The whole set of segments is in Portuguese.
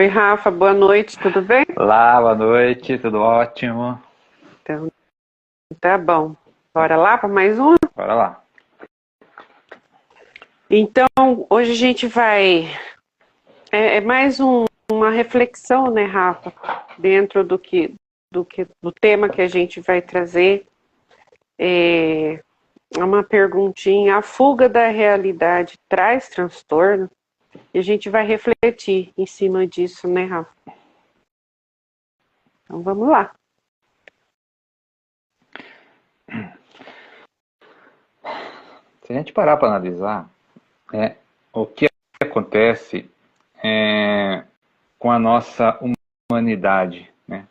Oi, Rafa, boa noite, tudo bem? Olá, boa noite, tudo ótimo? Então, tá bom. Bora lá para mais um? Bora lá. Então, hoje a gente vai. É mais uma reflexão, né, Rafa? Dentro do tema que a gente vai trazer. É uma perguntinha: a fuga da realidade traz transtorno? E a gente vai refletir em cima disso, né, Rafa? Então, vamos lá. Se a gente parar para analisar, o que acontece com a nossa humanidade, né?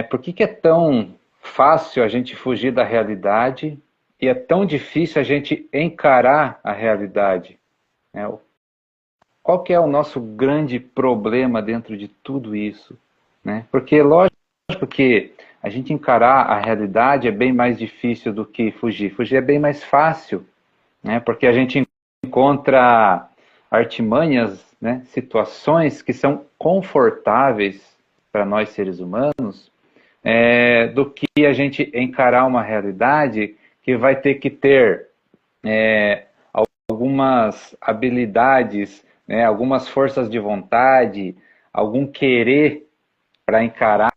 Por que é tão fácil a gente fugir da realidade e é tão difícil a gente encarar a realidade, né? Qual que é o nosso grande problema dentro de tudo isso, né? Porque lógico que a gente encarar a realidade é bem mais difícil do que fugir. Fugir é bem mais fácil, né? Porque a gente encontra artimanhas, né? Situações que são confortáveis para nós seres humanos, do que a gente encarar uma realidade que vai ter que ter algumas habilidades, né? Algumas forças de vontade, algum querer para encarar,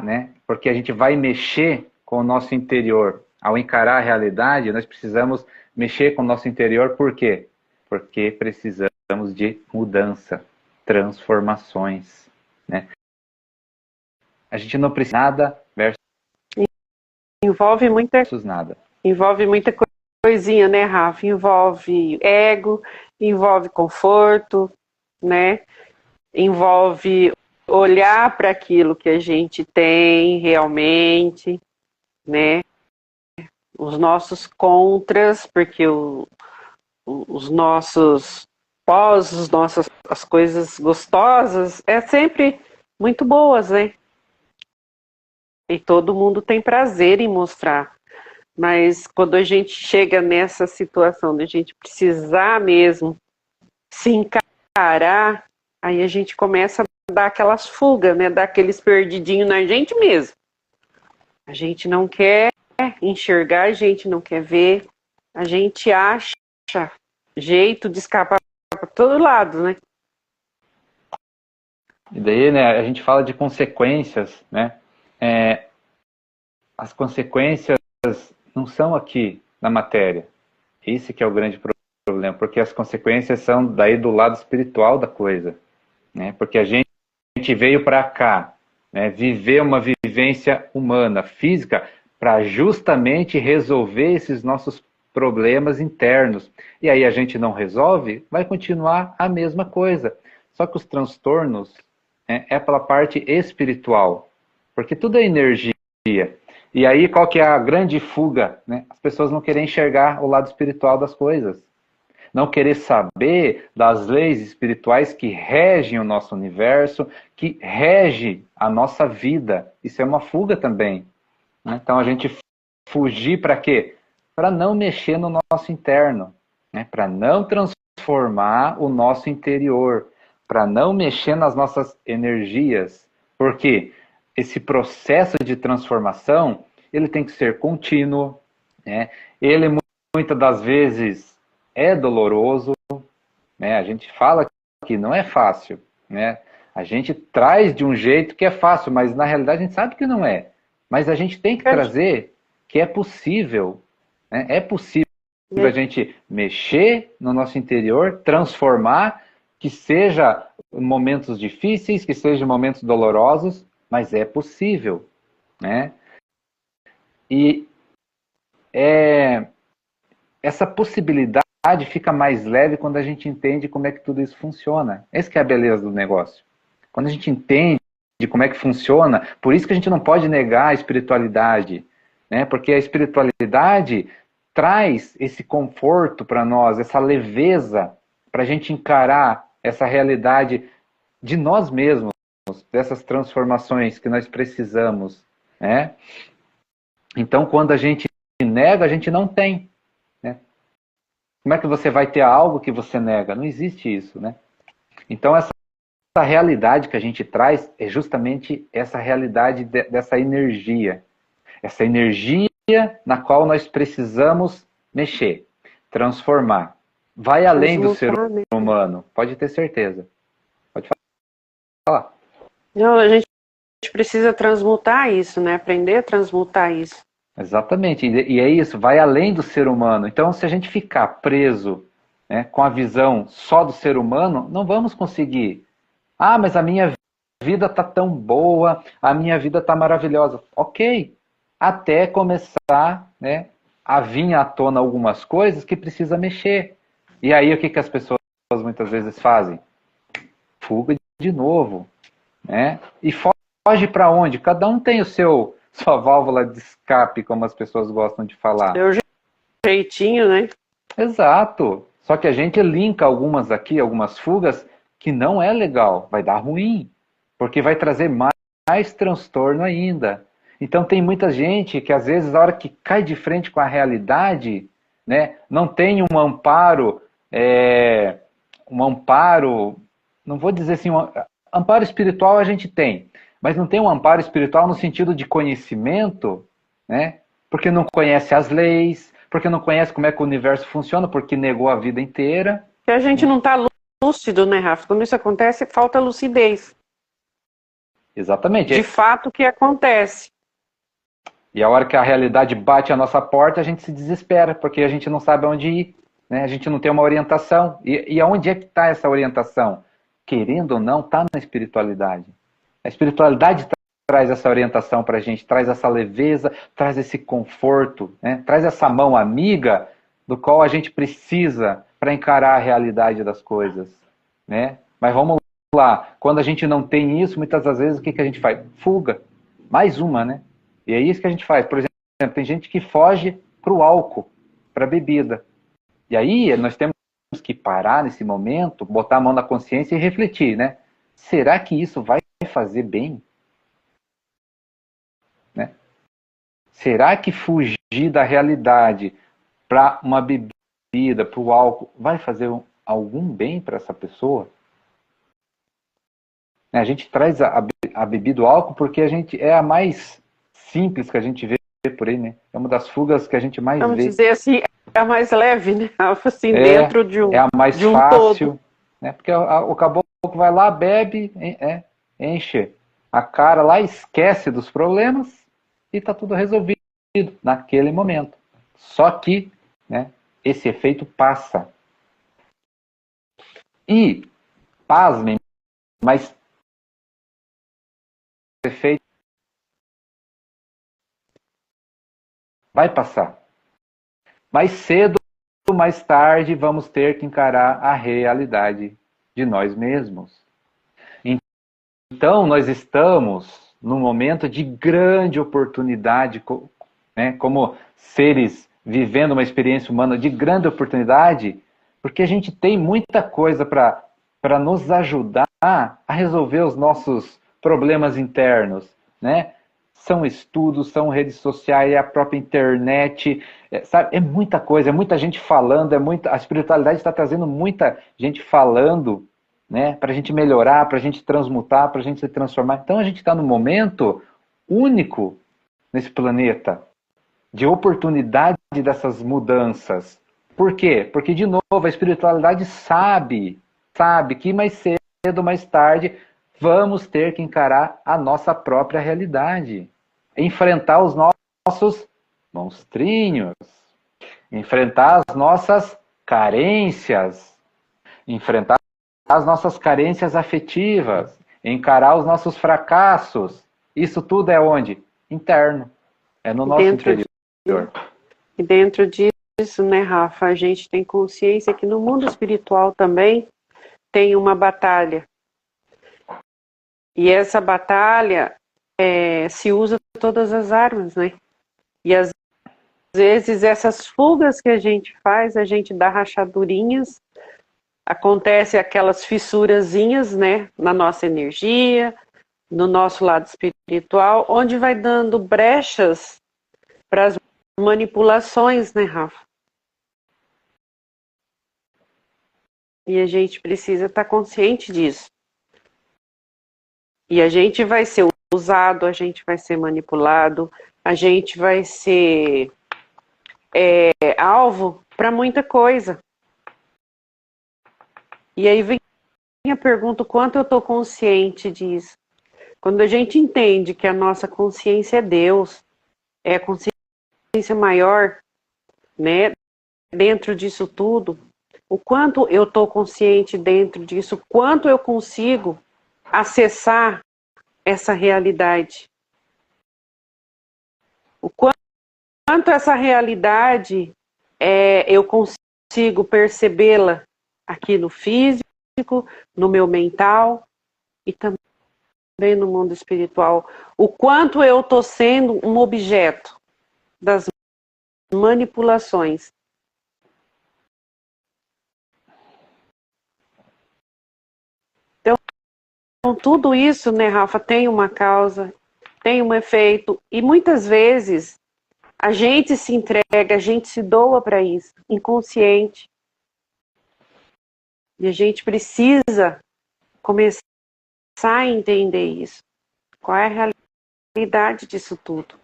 né? Porque a gente vai mexer com o nosso interior. Ao encarar a realidade, nós precisamos mexer com o nosso interior, por quê? Porque precisamos de mudança, transformações, né? A gente não precisa nada Envolve muita versus nada. Envolve muita coisinha, né, Rafa? Envolve ego, envolve conforto, né? Envolve olhar para aquilo que a gente tem realmente, né? Os nossos contras, porque os nossos pós, as coisas gostosas, é sempre muito boas, né? E todo mundo tem prazer em mostrar. Mas quando a gente chega nessa situação de a gente precisar mesmo se encarar, aí a gente começa a dar aquelas fugas, né? Dar aqueles perdidinhos na gente mesmo. A gente não quer enxergar, a gente não quer ver, a gente acha jeito de escapar para todo lado, né? E daí, né, a gente fala de consequências, né? As consequências não são aqui na matéria. Esse que é o grande problema, porque as consequências são daí do lado espiritual da coisa, né? Porque a gente veio para cá, né, viver uma vivência humana, física, para justamente resolver esses nossos problemas internos. E aí a gente não resolve, vai continuar a mesma coisa. Só que os transtornos, né, é pela parte espiritual, porque tudo é energia. E aí qual que é a grande fuga, né? As pessoas não querem enxergar o lado espiritual das coisas, não querer saber das leis espirituais que regem o nosso universo, que rege a nossa vida. Isso é uma fuga também, né? Então a gente fugir para quê? Para não mexer no nosso interno, né? Para não transformar o nosso interior, para não mexer nas nossas energias. Porque esse processo de transformação, ele tem que ser contínuo, né? Ele muitas das vezes é doloroso, né? A gente fala que não é fácil, né? A gente traz de um jeito que é fácil, mas na realidade a gente sabe que não é. Mas a gente tem que trazer que é possível, né? É possível a gente mexer no nosso interior, transformar, que seja momentos difíceis, que sejam momentos dolorosos, mas é possível, né? E essa possibilidade fica mais leve quando a gente entende como é que tudo isso funciona. Essa que é a beleza do negócio. Quando a gente entende como é que funciona, por isso que a gente não pode negar a espiritualidade, né? Porque a espiritualidade traz esse conforto para nós, essa leveza para a gente encarar essa realidade de nós mesmos, dessas transformações que nós precisamos, né? Então, quando a gente nega, a gente não tem, né? Como é que você vai ter algo que você nega? Não existe isso, né? Então, essa realidade que a gente traz é justamente essa realidade dessa energia. Essa energia na qual nós precisamos mexer, transformar. Vai além do ser humano, pode ter certeza. Pode falar. Não, a gente precisa transmutar isso, né? Aprender a transmutar isso. Exatamente, e é isso, vai além do ser humano. Então, se a gente ficar preso, né, com a visão só do ser humano, não vamos conseguir. Ah, mas a minha vida está tão boa, a minha vida está maravilhosa. Ok, até começar, né, a vir à tona algumas coisas que precisa mexer. E aí o que as pessoas muitas vezes fazem? Fuga de novo, né? E foge para onde? Cada um tem sua válvula de escape, como as pessoas gostam de falar. Seu jeitinho, né? Exato. Só que a gente linka algumas aqui, algumas fugas, que não é legal, vai dar ruim, porque vai trazer mais transtorno ainda. Então tem muita gente que às vezes, na hora que cai de frente com a realidade, né, não tem um amparo, não vou dizer assim, amparo espiritual a gente tem, mas não tem um amparo espiritual no sentido de conhecimento, né, porque não conhece as leis, porque não conhece como é que o universo funciona, porque negou a vida inteira. Que a gente não está lúcido, né, Rafa? Quando isso acontece, falta lucidez. Exatamente. De fato, o que acontece. E a hora que a realidade bate a nossa porta, a gente se desespera, porque a gente não sabe aonde ir, né? A gente não tem uma orientação. E aonde é que está essa orientação? Querendo ou não, está na espiritualidade. A espiritualidade traz essa orientação para a gente, traz essa leveza, traz esse conforto, né? Traz essa mão amiga do qual a gente precisa para encarar a realidade das coisas, né? Mas vamos lá, quando a gente não tem isso, muitas das vezes o que a gente faz? Fuga. Mais uma, né? E é isso que a gente faz. Por exemplo, tem gente que foge para o álcool, para a bebida. E aí nós temos que parar nesse momento, botar a mão na consciência e refletir, né? Será que isso vai fazer bem? Né? Será que fugir da realidade para uma bebida, para o álcool, vai fazer algum bem para essa pessoa? A gente traz a bebida, o álcool, porque a gente é a mais simples que a gente vê por aí, né? É uma das fugas que a gente mais Vamos vê. dizer assim, é a mais leve, né? Assim, dentro de um, é a mais de um fácil, todo. né? Porque o caboclo vai lá, bebe, enche a cara lá, esquece dos problemas e está tudo resolvido naquele momento. Só que, né, esse efeito passa. E, pasmem, mas o efeito vai passar. Mais cedo ou mais tarde vamos ter que encarar a realidade de nós mesmos. Então, nós estamos num momento de grande oportunidade, né, como seres vivendo uma experiência humana de grande oportunidade, porque a gente tem muita coisa para nos ajudar a resolver os nossos problemas internos, né? São estudos, são redes sociais, é a própria internet, sabe? É muita coisa, é muita gente falando, a espiritualidade está trazendo muita gente falando, né? Para a gente melhorar, para a gente transmutar, para a gente se transformar. Então a gente está num momento único nesse planeta de oportunidade dessas mudanças. Por quê? Porque, de novo, a espiritualidade sabe que mais cedo ou mais tarde vamos ter que encarar a nossa própria realidade. Enfrentar os nossos monstrinhos. Enfrentar as nossas carências. Enfrentar as nossas carências afetivas. Encarar os nossos fracassos. Isso tudo é onde? Interno. É no nosso interior. E dentro disso, né, Rafa, a gente tem consciência que no mundo espiritual também tem uma batalha. E essa batalha se usa todas as armas, né? E às vezes essas fugas que a gente faz, a gente dá rachadurinhas, acontece aquelas fissurazinhas, né, na nossa energia, no nosso lado espiritual, onde vai dando brechas para as manipulações, né, Rafa? E a gente precisa estar consciente disso. E a gente vai ser usado, a gente vai ser manipulado, a gente vai ser alvo para muita coisa. E aí vem a pergunta, o quanto eu estou consciente disso? Quando a gente entende que a nossa consciência é Deus, é a consciência maior, né, dentro disso tudo, o quanto eu estou consciente dentro disso, o quanto eu consigo acessar essa realidade. O quanto essa realidade eu consigo percebê-la aqui no físico, no meu mental e também no mundo espiritual. O quanto eu estou sendo um objeto das manipulações. Então, tudo isso, né, Rafa, tem uma causa, tem um efeito, e muitas vezes a gente se entrega, a gente se doa para isso, inconsciente. E a gente precisa começar a entender isso. Qual é a realidade disso tudo?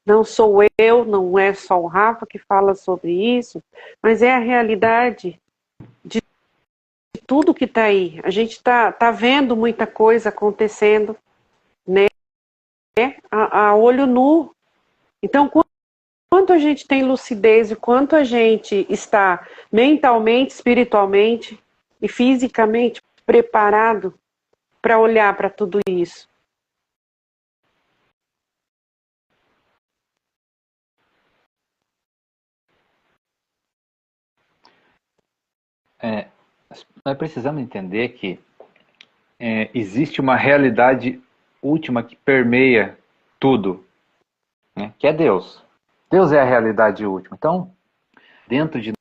Não sou eu, não é só o Rafa que fala sobre isso, mas é a realidade de tudo que está aí. A gente tá vendo muita coisa acontecendo, né? A olho nu. Então, quanto a gente tem lucidez, o quanto a gente está mentalmente, espiritualmente e fisicamente preparado para olhar para tudo isso. Nós precisamos entender que existe uma realidade última que permeia tudo, né? Que é Deus. Deus é a realidade última. Então, dentro de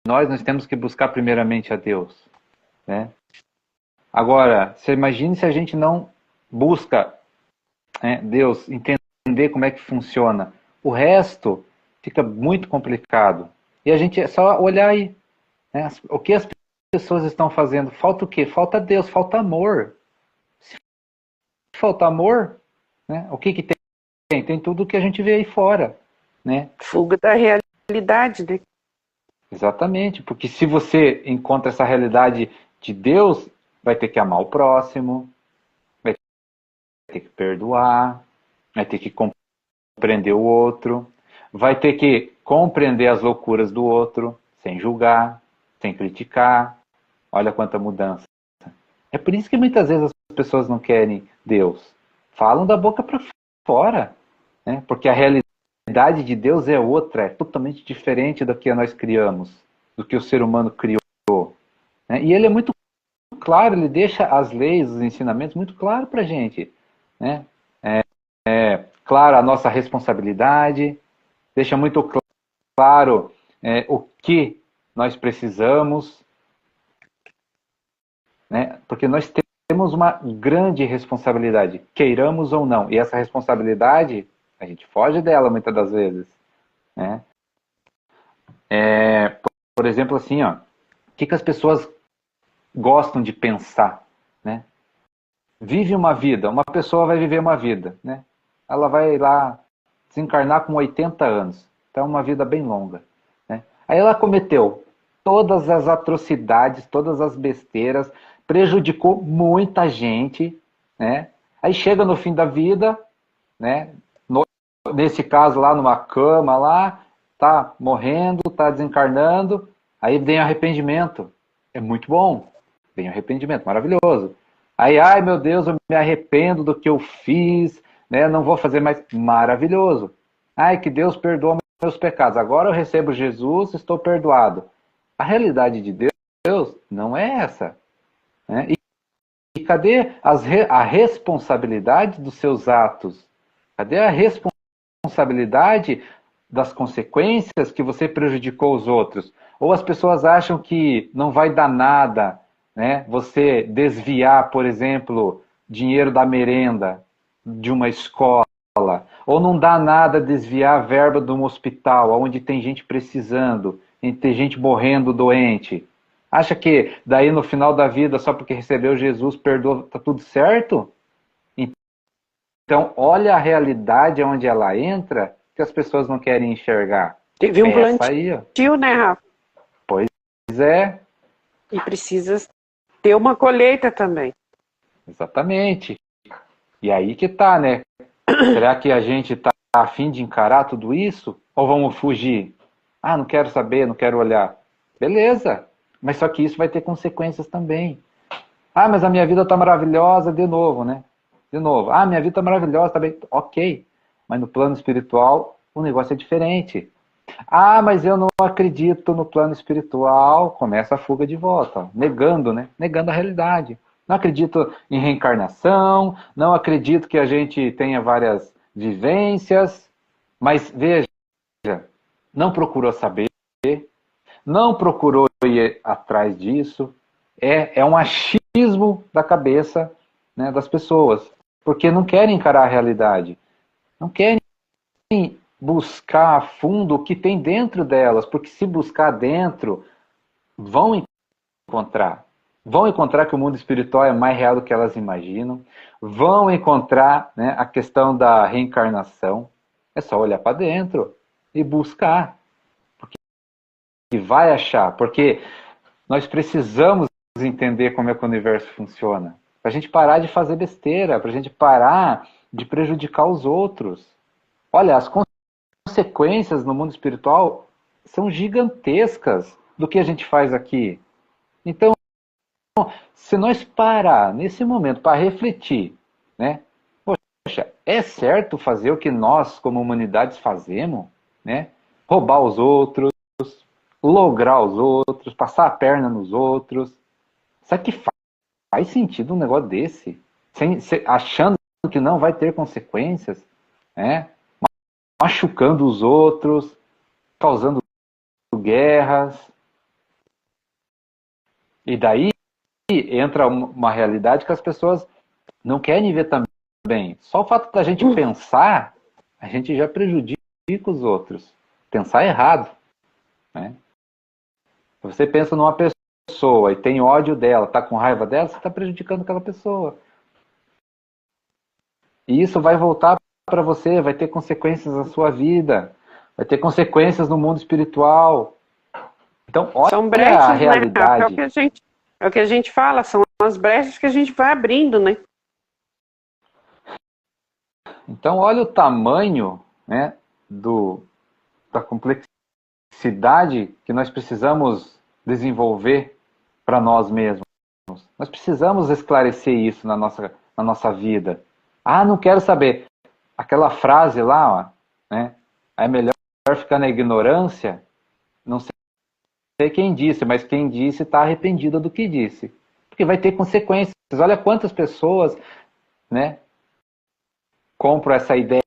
nós temos que buscar primeiramente a Deus, né? Agora, você imagine se a gente não busca Deus, entender como é que funciona. O resto fica muito complicado. E a gente é só olhar aí, né? O que as pessoas estão fazendo? Falta o quê? Falta Deus, falta amor. Se falta amor, né? O que tem? Tem tudo que a gente vê aí fora, né? Fuga da realidade, né? Exatamente, porque se você encontra essa realidade de Deus, vai ter que amar o próximo, vai ter que perdoar, vai ter que compreender o outro, vai ter que compreender as loucuras do outro, sem julgar, sem criticar. Olha quanta mudança. É por isso que muitas vezes as pessoas não querem Deus. Falam da boca para fora, né? Porque a realidade de Deus é outra, é totalmente diferente do que nós criamos, do que o ser humano criou, né? E ele é muito claro, ele deixa as leis, os ensinamentos muito claro para a gente, né? Claro, a nossa responsabilidade, deixa muito claro o que nós precisamos, né? Porque nós temos uma grande responsabilidade, queiramos ou não, e essa responsabilidade, a gente foge dela muitas das vezes, né? Por exemplo, assim, ó, o que as pessoas gostam de pensar, né? Vive uma vida, uma pessoa vai viver uma vida, né? Ela vai lá desencarnar com 80 anos, então é uma vida bem longa, né? Aí ela cometeu todas as atrocidades, todas as besteiras, prejudicou muita gente, né? Aí chega no fim da vida, né? Nesse caso lá numa cama lá, tá morrendo, tá desencarnando, aí vem arrependimento. É muito bom. Vem arrependimento, maravilhoso. Aí, ai meu Deus, eu me arrependo do que eu fiz, né? Não vou fazer mais. Maravilhoso. Ai, que Deus perdoa meus pecados. Agora eu recebo Jesus, estou perdoado. A realidade de Deus não é essa, né? E cadê a responsabilidade dos seus atos? Cadê a responsabilidade das consequências que você prejudicou os outros? Ou as pessoas acham que não vai dar nada, né? Você desviar, por exemplo, dinheiro da merenda de uma escola, ou não dá nada desviar a verba de um hospital, onde tem gente precisando, tem gente morrendo doente. Acha que daí no final da vida, só porque recebeu Jesus, perdoa, tá tudo certo? Então, olha a realidade onde ela entra, que as pessoas não querem enxergar. Teve um Essa aí, ó. plantio, né, Rafa? Pois é, E precisa ter uma colheita também. exatamente. E aí que tá, né? Será que a gente tá a fim de encarar tudo isso? Ou vamos fugir? Ah, não quero saber, não quero olhar. Beleza, mas só que isso vai ter consequências também. Ah, mas a minha vida tá maravilhosa, de novo, né? De novo. Ah, minha vida tá maravilhosa, tá bem. Ok, mas no plano espiritual o negócio é diferente. Ah, mas eu não acredito no plano espiritual. Começa a fuga de volta, ó, negando, né? Negando a realidade. Não acredito em reencarnação, não acredito que a gente tenha várias vivências, mas veja, não procurou saber, não procurou ir atrás disso. É um achismo da cabeça, né, das pessoas, porque não querem encarar a realidade, não querem buscar a fundo o que tem dentro delas, porque se buscar dentro, vão encontrar. Vão encontrar que o mundo espiritual é mais real do que elas imaginam. Vão encontrar, né, a questão da reencarnação. É só olhar para dentro e buscar. E vai achar. Porque nós precisamos entender como é que o universo funciona. Para a gente parar de fazer besteira. Para a gente parar de prejudicar os outros. Olha, as consequências no mundo espiritual são gigantescas do que a gente faz aqui. Então, se nós parar nesse momento para refletir, né? Poxa, é certo fazer o que nós, como humanidades, fazemos, né? Roubar os outros, lograr os outros, passar a perna nos outros. Será que faz sentido um negócio desse? Achando que não vai ter consequências, né? Machucando os outros, causando guerras. E daí entra uma realidade que as pessoas não querem ver também. Só o fato da gente pensar, a gente já prejudica os outros. Pensar errado, né? Se você pensa numa pessoa e tem ódio dela, está com raiva dela, você está prejudicando aquela pessoa. E isso vai voltar para você, vai ter consequências na sua vida, vai ter consequências no mundo espiritual. Então, olha São a brechas, né, Rafa? realidade. É o que a gente fala, são as brechas que a gente vai abrindo, né? Então, olha o tamanho, né, da complexidade que nós precisamos desenvolver para nós mesmos. Nós precisamos esclarecer isso na nossa vida. Ah, não quero saber. Aquela frase lá, ó, né, é melhor ficar na ignorância. Não sei quem disse, mas quem disse está arrependido do que disse. Porque vai ter consequências. Olha quantas pessoas, né, compram essa ideia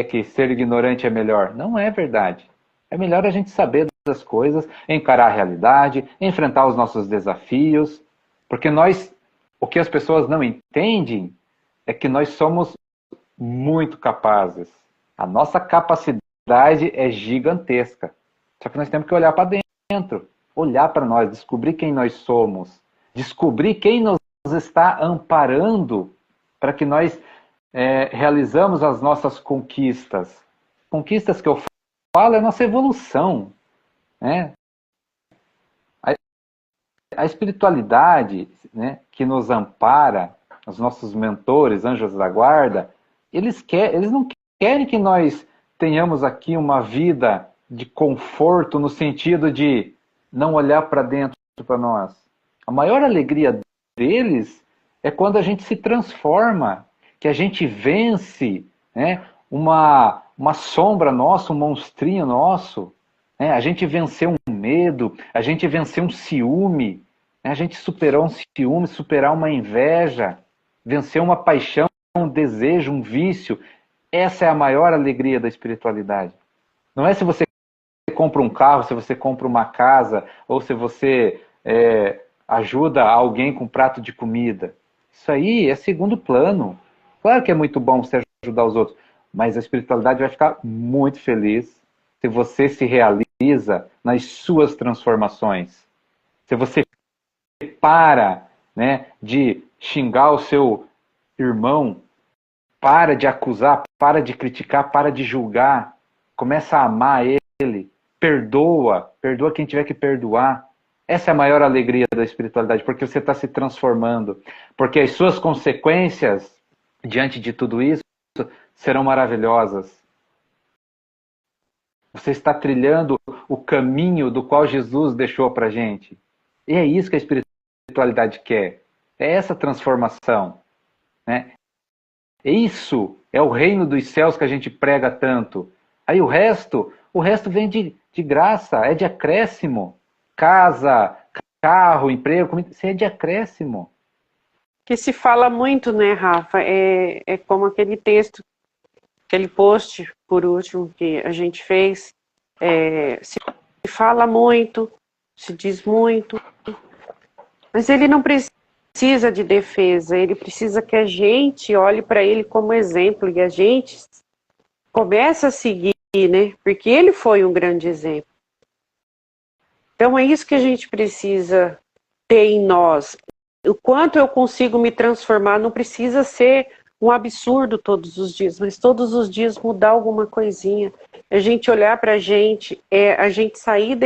que ser ignorante é melhor. Não é verdade. É melhor a gente saber das coisas, encarar a realidade, enfrentar os nossos desafios, porque o que as pessoas não entendem é que nós somos muito capazes. A nossa capacidade é gigantesca. Só que nós temos que olhar para dentro, olhar para nós, descobrir quem nós somos, descobrir quem nos está amparando para que nós realizamos as nossas conquistas. Conquistas que eu falo é a nossa evolução, né? A espiritualidade, né, que nos ampara, os nossos mentores, anjos da guarda, eles não querem que nós tenhamos aqui uma vida de conforto no sentido de não olhar para dentro para nós. A maior alegria deles é quando a gente se transforma, que a gente vence, né, uma sombra nossa, um monstrinho nosso, né? A gente venceu um medo, a gente venceu um ciúme, né? A gente superou um ciúme, superar uma inveja, vencer uma paixão, um desejo, um vício. Essa é a maior alegria da espiritualidade. Não é se você compra um carro, se você compra uma casa, ou se você ajuda alguém com um prato de comida. Isso aí é segundo plano. Claro que é muito bom você ajudar os outros, mas a espiritualidade vai ficar muito feliz se você se realiza nas suas transformações. Se você para, né, de xingar o seu irmão para de acusar, para de criticar, para de julgar, começa a amar ele, perdoa quem tiver que perdoar. Essa é a maior alegria da espiritualidade, porque você está se transformando, porque as suas consequências diante de tudo isso serão maravilhosas. Você está trilhando o caminho do qual Jesus deixou para a gente. E é isso que a espiritualidade quer. É essa transformação, né? Isso é o reino dos céus que a gente prega tanto. Aí o resto vem de graça, é de acréscimo. Casa, carro, emprego, comida, isso é de acréscimo. Que se fala muito, né, Rafa? É como aquele texto, aquele post, por último, que a gente fez. Se fala muito, se diz muito, mas ele não precisa de defesa, ele precisa que a gente olhe para ele como exemplo e a gente comece a seguir, né? Porque ele foi um grande exemplo. Então é isso que a gente precisa ter em nós. O quanto eu consigo me transformar, não precisa ser um absurdo todos os dias, mas todos os dias mudar alguma coisinha. A gente olhar para a gente sair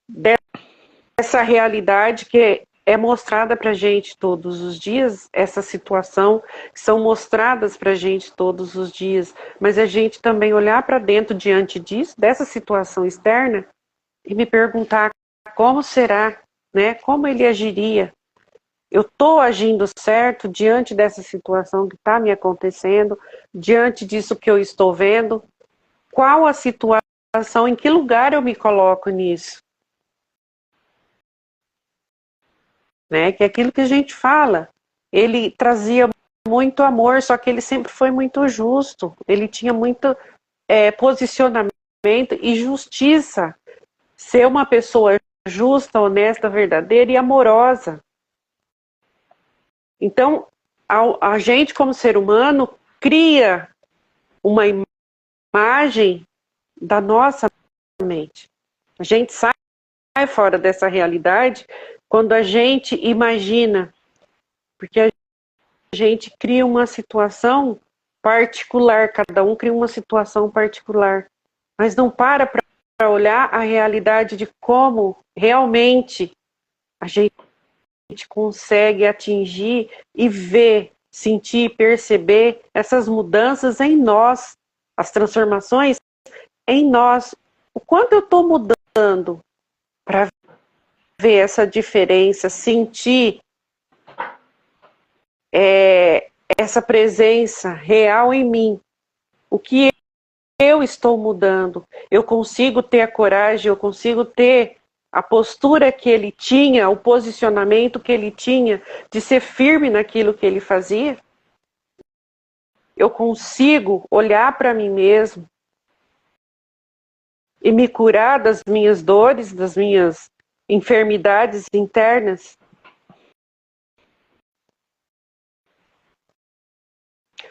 dessa realidade que é mostrada para a gente todos os dias, essa situação que são mostradas para a gente todos os dias, mas a gente também olhar para dentro diante disso, dessa situação externa, e me perguntar como será, né? Como ele agiria? Eu estou agindo certo diante dessa situação que está me acontecendo, diante disso que eu estou vendo? Qual a situação, em que lugar eu me coloco nisso? Né? Que é aquilo que a gente fala. Ele trazia muito amor, só que ele sempre foi muito justo. Ele tinha muito posicionamento e justiça. Ser uma pessoa justa, honesta, verdadeira e amorosa. Então, a gente, como ser humano, cria uma imagem da nossa mente. A gente sai fora dessa realidade quando a gente imagina, porque a gente cria uma situação particular, cada um cria uma situação particular, mas não para olhar a realidade de como realmente a gente consegue atingir e ver, sentir, perceber essas mudanças em nós, as transformações em nós. O quanto eu estou mudando para ver essa diferença, sentir essa presença real em mim. O que eu estou mudando? Eu consigo ter a coragem, eu consigo ter a postura que ele tinha, o posicionamento que ele tinha de ser firme naquilo que ele fazia? Eu consigo olhar para mim mesmo e me curar das minhas dores, das minhas enfermidades internas?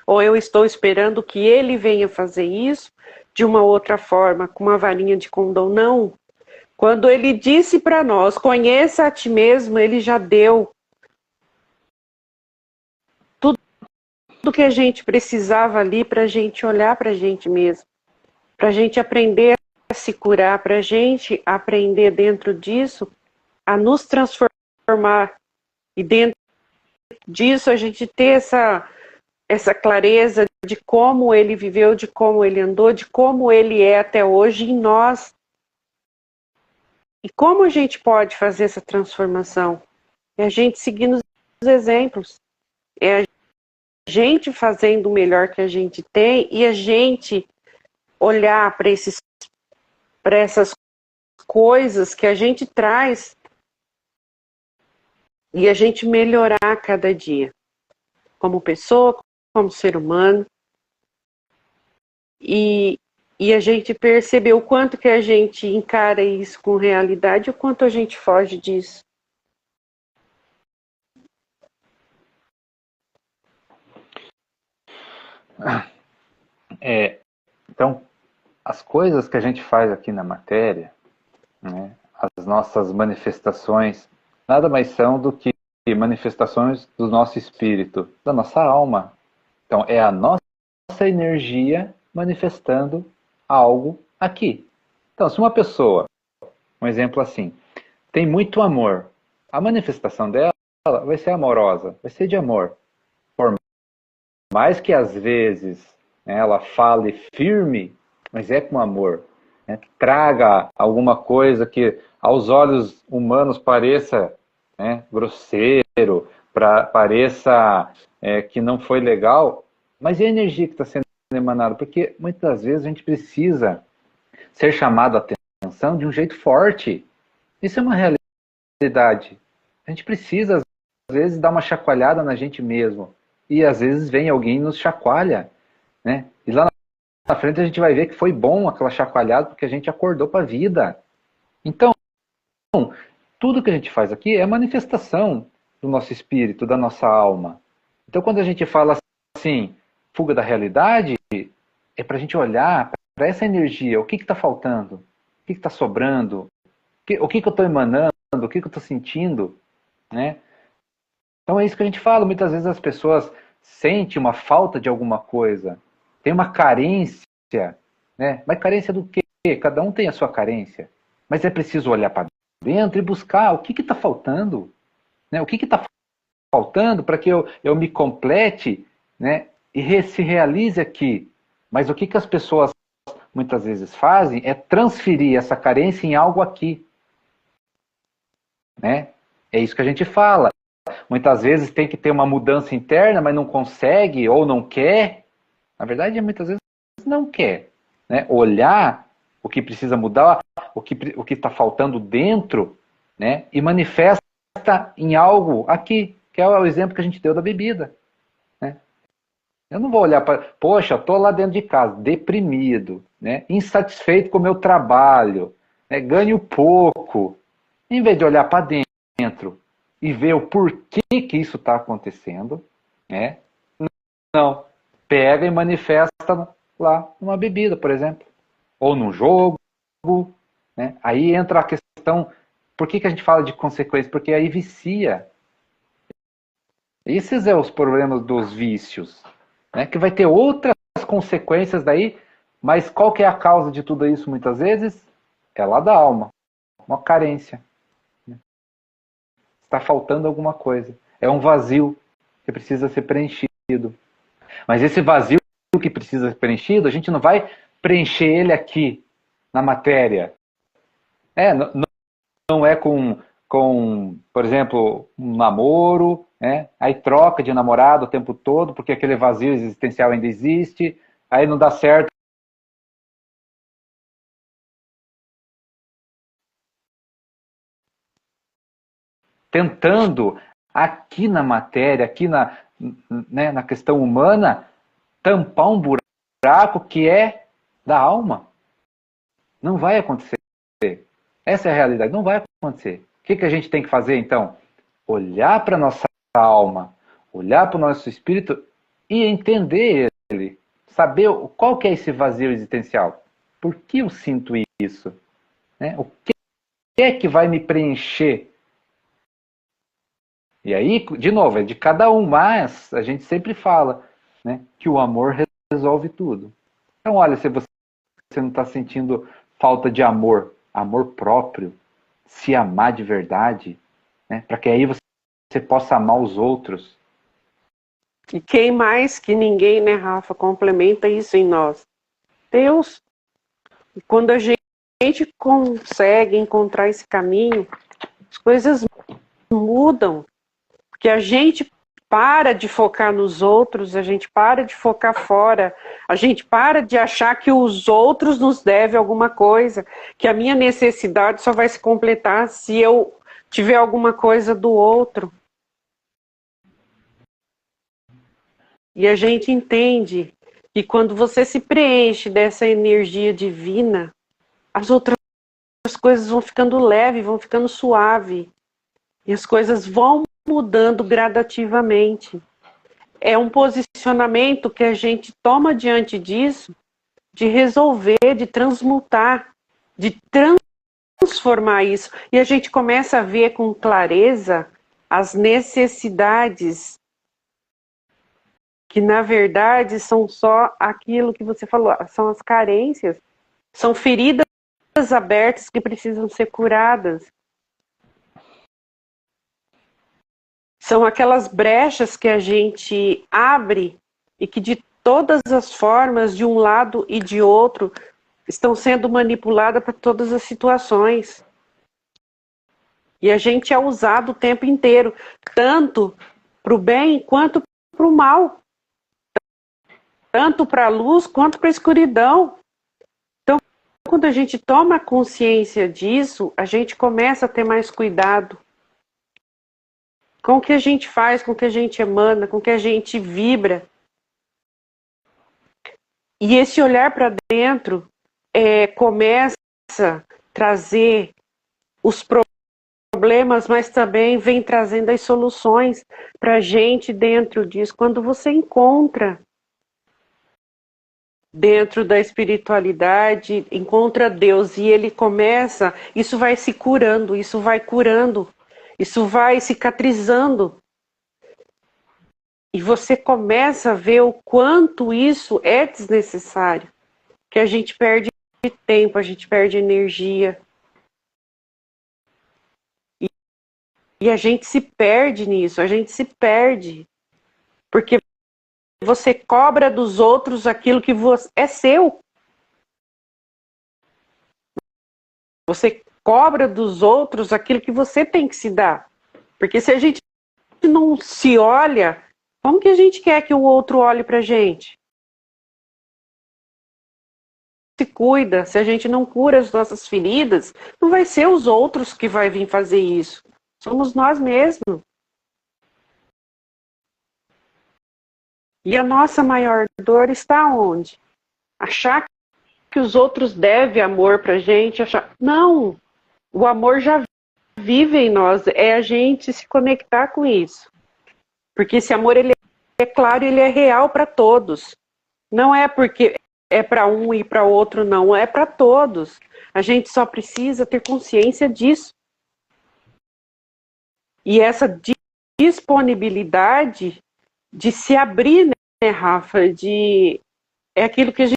Ou eu estou esperando que ele venha fazer isso de uma outra forma, com uma varinha de condão? Não. Quando ele disse para nós, conheça a ti mesmo, ele já deu tudo que a gente precisava ali para a gente olhar para a gente mesmo, para a gente aprender a se curar, para a gente aprender dentro disso a nos transformar. E dentro disso a gente ter essa clareza de como ele viveu, de como ele andou, de como ele é até hoje em nós. E como a gente pode fazer essa transformação? É a gente seguindo os exemplos. É a gente fazendo o melhor que a gente tem e a gente olhar para essas coisas que a gente traz e a gente melhorar a cada dia. Como pessoa, como ser humano. E a gente perceber o quanto que a gente encara isso com realidade e o quanto a gente foge disso. Então, as coisas que a gente faz aqui na matéria, né, as nossas manifestações, nada mais são do que manifestações do nosso espírito, da nossa alma. Então, é a nossa energia manifestando algo aqui. Então, se uma pessoa, um exemplo assim, tem muito amor, a manifestação dela vai ser amorosa, vai ser de amor. Por mais que às vezes, né, ela fale firme, mas é com amor. Né? Traga alguma coisa que aos olhos humanos pareça, né, grosseiro, pareça que não foi legal, mas é a energia que está sendo emanada, porque muitas vezes a gente precisa ser chamado a atenção de um jeito forte. Isso é uma realidade. A gente precisa, às vezes, dar uma chacoalhada na gente mesmo. E às vezes vem alguém e nos chacoalha. Né? E lá na frente a gente vai ver que foi bom aquela chacoalhada, porque a gente acordou para a vida. Então, tudo que a gente faz aqui é manifestação do nosso espírito, da nossa alma. Então, quando a gente fala assim, fuga da realidade, é para a gente olhar para essa energia, o que está faltando, o que está sobrando, o que eu estou emanando, o que eu estou sentindo, né? Então é isso que a gente fala, muitas vezes as pessoas sentem uma falta de alguma coisa, tem uma carência, né? Mas carência do quê? Cada um tem a sua carência, mas é preciso olhar para dentro e buscar o que está faltando, né? O que está faltando para que eu me complete, né? E se realize aqui. Mas o que as pessoas muitas vezes fazem é transferir essa carência em algo aqui. Né? É isso que a gente fala. Muitas vezes tem que ter uma mudança interna, mas não consegue ou não quer. Na verdade, muitas vezes não quer. Né? Olhar o que precisa mudar, o que está faltando dentro, né? E manifesta em algo aqui, que é o exemplo que a gente deu da bebida. Né? Eu não vou olhar para, poxa, estou lá dentro de casa, deprimido, né? Insatisfeito com o meu trabalho, né? Ganho pouco. Em vez de olhar para dentro e ver o porquê que isso está acontecendo, né? Não. Pega e manifesta lá numa bebida, por exemplo. Ou num jogo. Né? Aí entra a questão, por que a gente fala de consequência? Porque aí vicia. Esses são os problemas dos vícios. Né? Que vai ter outras consequências daí, mas qual que é a causa de tudo isso muitas vezes? É lá da alma. Uma carência. Está faltando alguma coisa. É um vazio que precisa ser preenchido. Mas esse vazio que precisa ser preenchido, a gente não vai preencher ele aqui, na matéria. Não é com, por exemplo, um namoro, né? Aí troca de namorado o tempo todo, porque aquele vazio existencial ainda existe, aí não dá certo. Tentando, aqui na matéria, aqui né, na questão humana, tampar um buraco que é da alma. Não vai acontecer. Essa é a realidade, não vai acontecer. O que a gente tem que fazer, então? Olhar para a nossa alma, olhar para o nosso espírito e entender ele. Saber qual que é esse vazio existencial. Por que eu sinto isso? Né? O que é que vai me preencher? E aí, de novo, é de cada um, mas a gente sempre fala, né, que o amor resolve tudo. Então, olha, se você não está sentindo falta de amor, amor próprio, se amar de verdade, né, para que aí você possa amar os outros. E quem mais que ninguém, né, Rafa, complementa isso em nós? Deus. E quando a gente consegue encontrar esse caminho, as coisas mudam. Porque a gente para de focar nos outros, a gente para de focar fora, a gente para de achar que os outros nos devem alguma coisa, que a minha necessidade só vai se completar se eu tiver alguma coisa do outro. E a gente entende que quando você se preenche dessa energia divina, as outras coisas vão ficando leve, vão ficando suave. E as coisas vão mudando gradativamente. É um posicionamento que a gente toma diante disso, de resolver, de transmutar, de transformar isso. E a gente começa a ver com clareza as necessidades que na verdade são só aquilo que você falou, são as carências, são feridas abertas que precisam ser curadas. São aquelas brechas que a gente abre e que de todas as formas, de um lado e de outro, estão sendo manipuladas para todas as situações. E a gente é usado o tempo inteiro, tanto para o bem quanto para o mal. Tanto para a luz quanto para a escuridão. Então, quando a gente toma consciência disso, a gente começa a ter mais cuidado com o que a gente faz, com o que a gente emana, com o que a gente vibra. E esse olhar para dentro começa a trazer os problemas, mas também vem trazendo as soluções para a gente dentro disso. Quando você encontra dentro da espiritualidade, encontra Deus e ele começa, isso vai se curando, isso vai cicatrizando. E você começa a ver o quanto isso é desnecessário, que a gente perde tempo, a gente perde energia. E a gente se perde nisso, a gente se perde. Porque você cobra dos outros aquilo que é seu. Você cobra dos outros aquilo que você tem que se dar. Porque se a gente não se olha, como que a gente quer que o outro olhe pra gente? Se cuida, se a gente não cura as nossas feridas, não vai ser os outros que vai vir fazer isso. Somos nós mesmos. E a nossa maior dor está onde? Achar que os outros devem amor pra gente, achar... Não! O amor já vive em nós, é a gente se conectar com isso. Porque esse amor, ele é claro, ele é real para todos. Não é porque é para um e para outro, não. É para todos. A gente só precisa ter consciência disso. E essa disponibilidade de se abrir, né, Rafa? É aquilo que a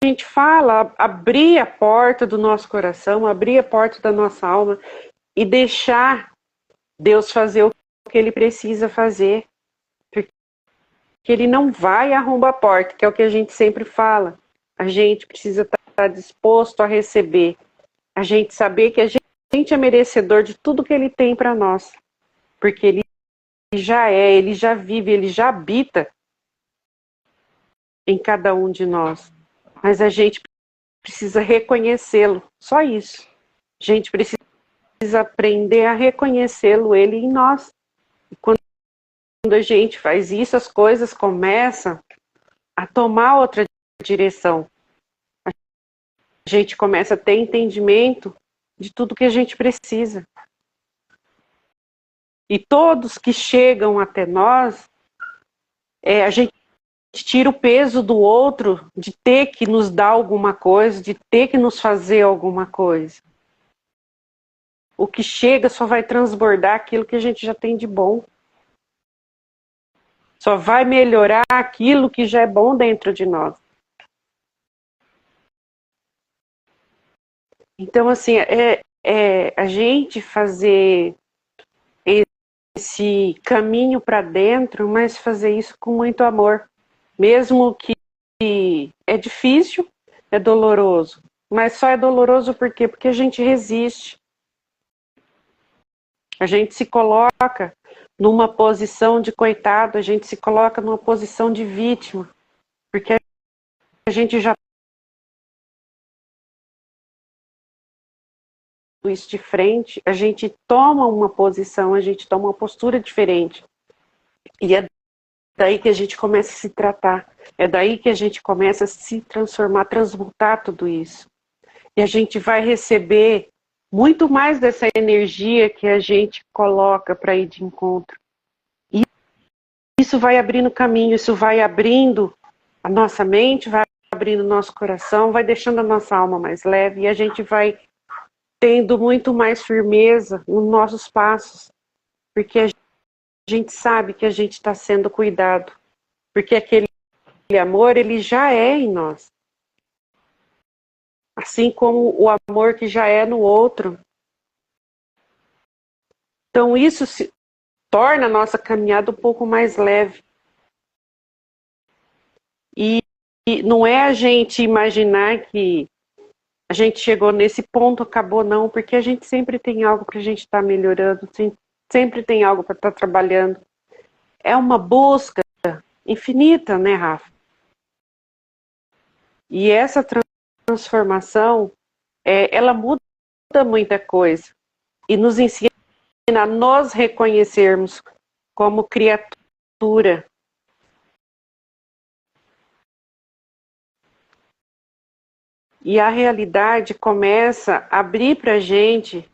gente fala, abrir a porta do nosso coração, abrir a porta da nossa alma e deixar Deus fazer o que Ele precisa fazer. Porque Ele não vai arrombar a porta, que é o que a gente sempre fala. A gente precisa estar disposto a receber. A gente saber que a gente é merecedor de tudo que Ele tem para nós. Porque Ele Ele já vive, Ele já habita em cada um de nós. Mas a gente precisa reconhecê-lo. Só isso. A gente precisa aprender a reconhecê-lo, Ele em nós. E quando a gente faz isso, as coisas começam a tomar outra direção. A gente começa a ter entendimento de tudo que a gente precisa. E todos que chegam até nós, a gente tira o peso do outro de ter que nos dar alguma coisa, de ter que nos fazer alguma coisa. O que chega só vai transbordar aquilo que a gente já tem de bom. Só vai melhorar aquilo que já é bom dentro de nós. Então, assim, a gente fazer esse caminho para dentro, mas fazer isso com muito amor. Mesmo que é difícil, é doloroso. Mas só é doloroso por quê? Porque a gente resiste. A gente se coloca numa posição de coitado, a gente se coloca numa posição de vítima. Porque a gente já isso de frente, a gente toma uma posição, a gente toma uma postura diferente. E é daí que a gente começa a se tratar. É daí que a gente começa a se transformar, transmutar tudo isso. E a gente vai receber muito mais dessa energia que a gente coloca para ir de encontro. E isso vai abrindo caminho, isso vai abrindo a nossa mente, vai abrindo o nosso coração, vai deixando a nossa alma mais leve e a gente vai tendo muito mais firmeza nos nossos passos, porque a gente sabe que a gente está sendo cuidado. Porque aquele amor, ele já é em nós. Assim como o amor que já é no outro. Então isso torna a nossa caminhada um pouco mais leve. E não é a gente imaginar que a gente chegou nesse ponto, acabou, não, porque a gente sempre tem algo para a gente estar melhorando, sempre tem algo para estar trabalhando. É uma busca infinita, né, Rafa? E essa transformação, ela muda muita coisa e nos ensina a nos reconhecermos como criatura. E a realidade começa a abrir para a gente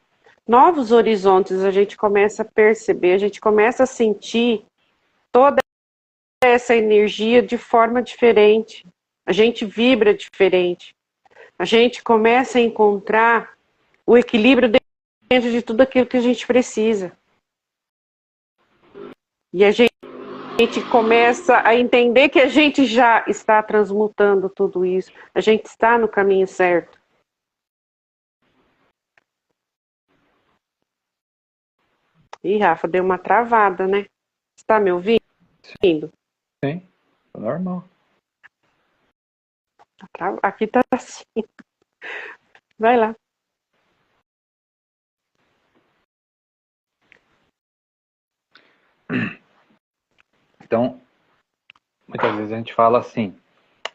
novos horizontes, a gente começa a perceber, a gente começa a sentir toda essa energia de forma diferente. A gente vibra diferente. A gente começa a encontrar o equilíbrio dentro de tudo aquilo que a gente precisa. E a gente começa a entender que a gente já está transmutando tudo isso. A gente está no caminho certo. Ih, Rafa, deu uma travada, né? Você está me ouvindo? Sim, é normal. Aqui tá assim. Vai lá. Então, muitas vezes a gente fala assim,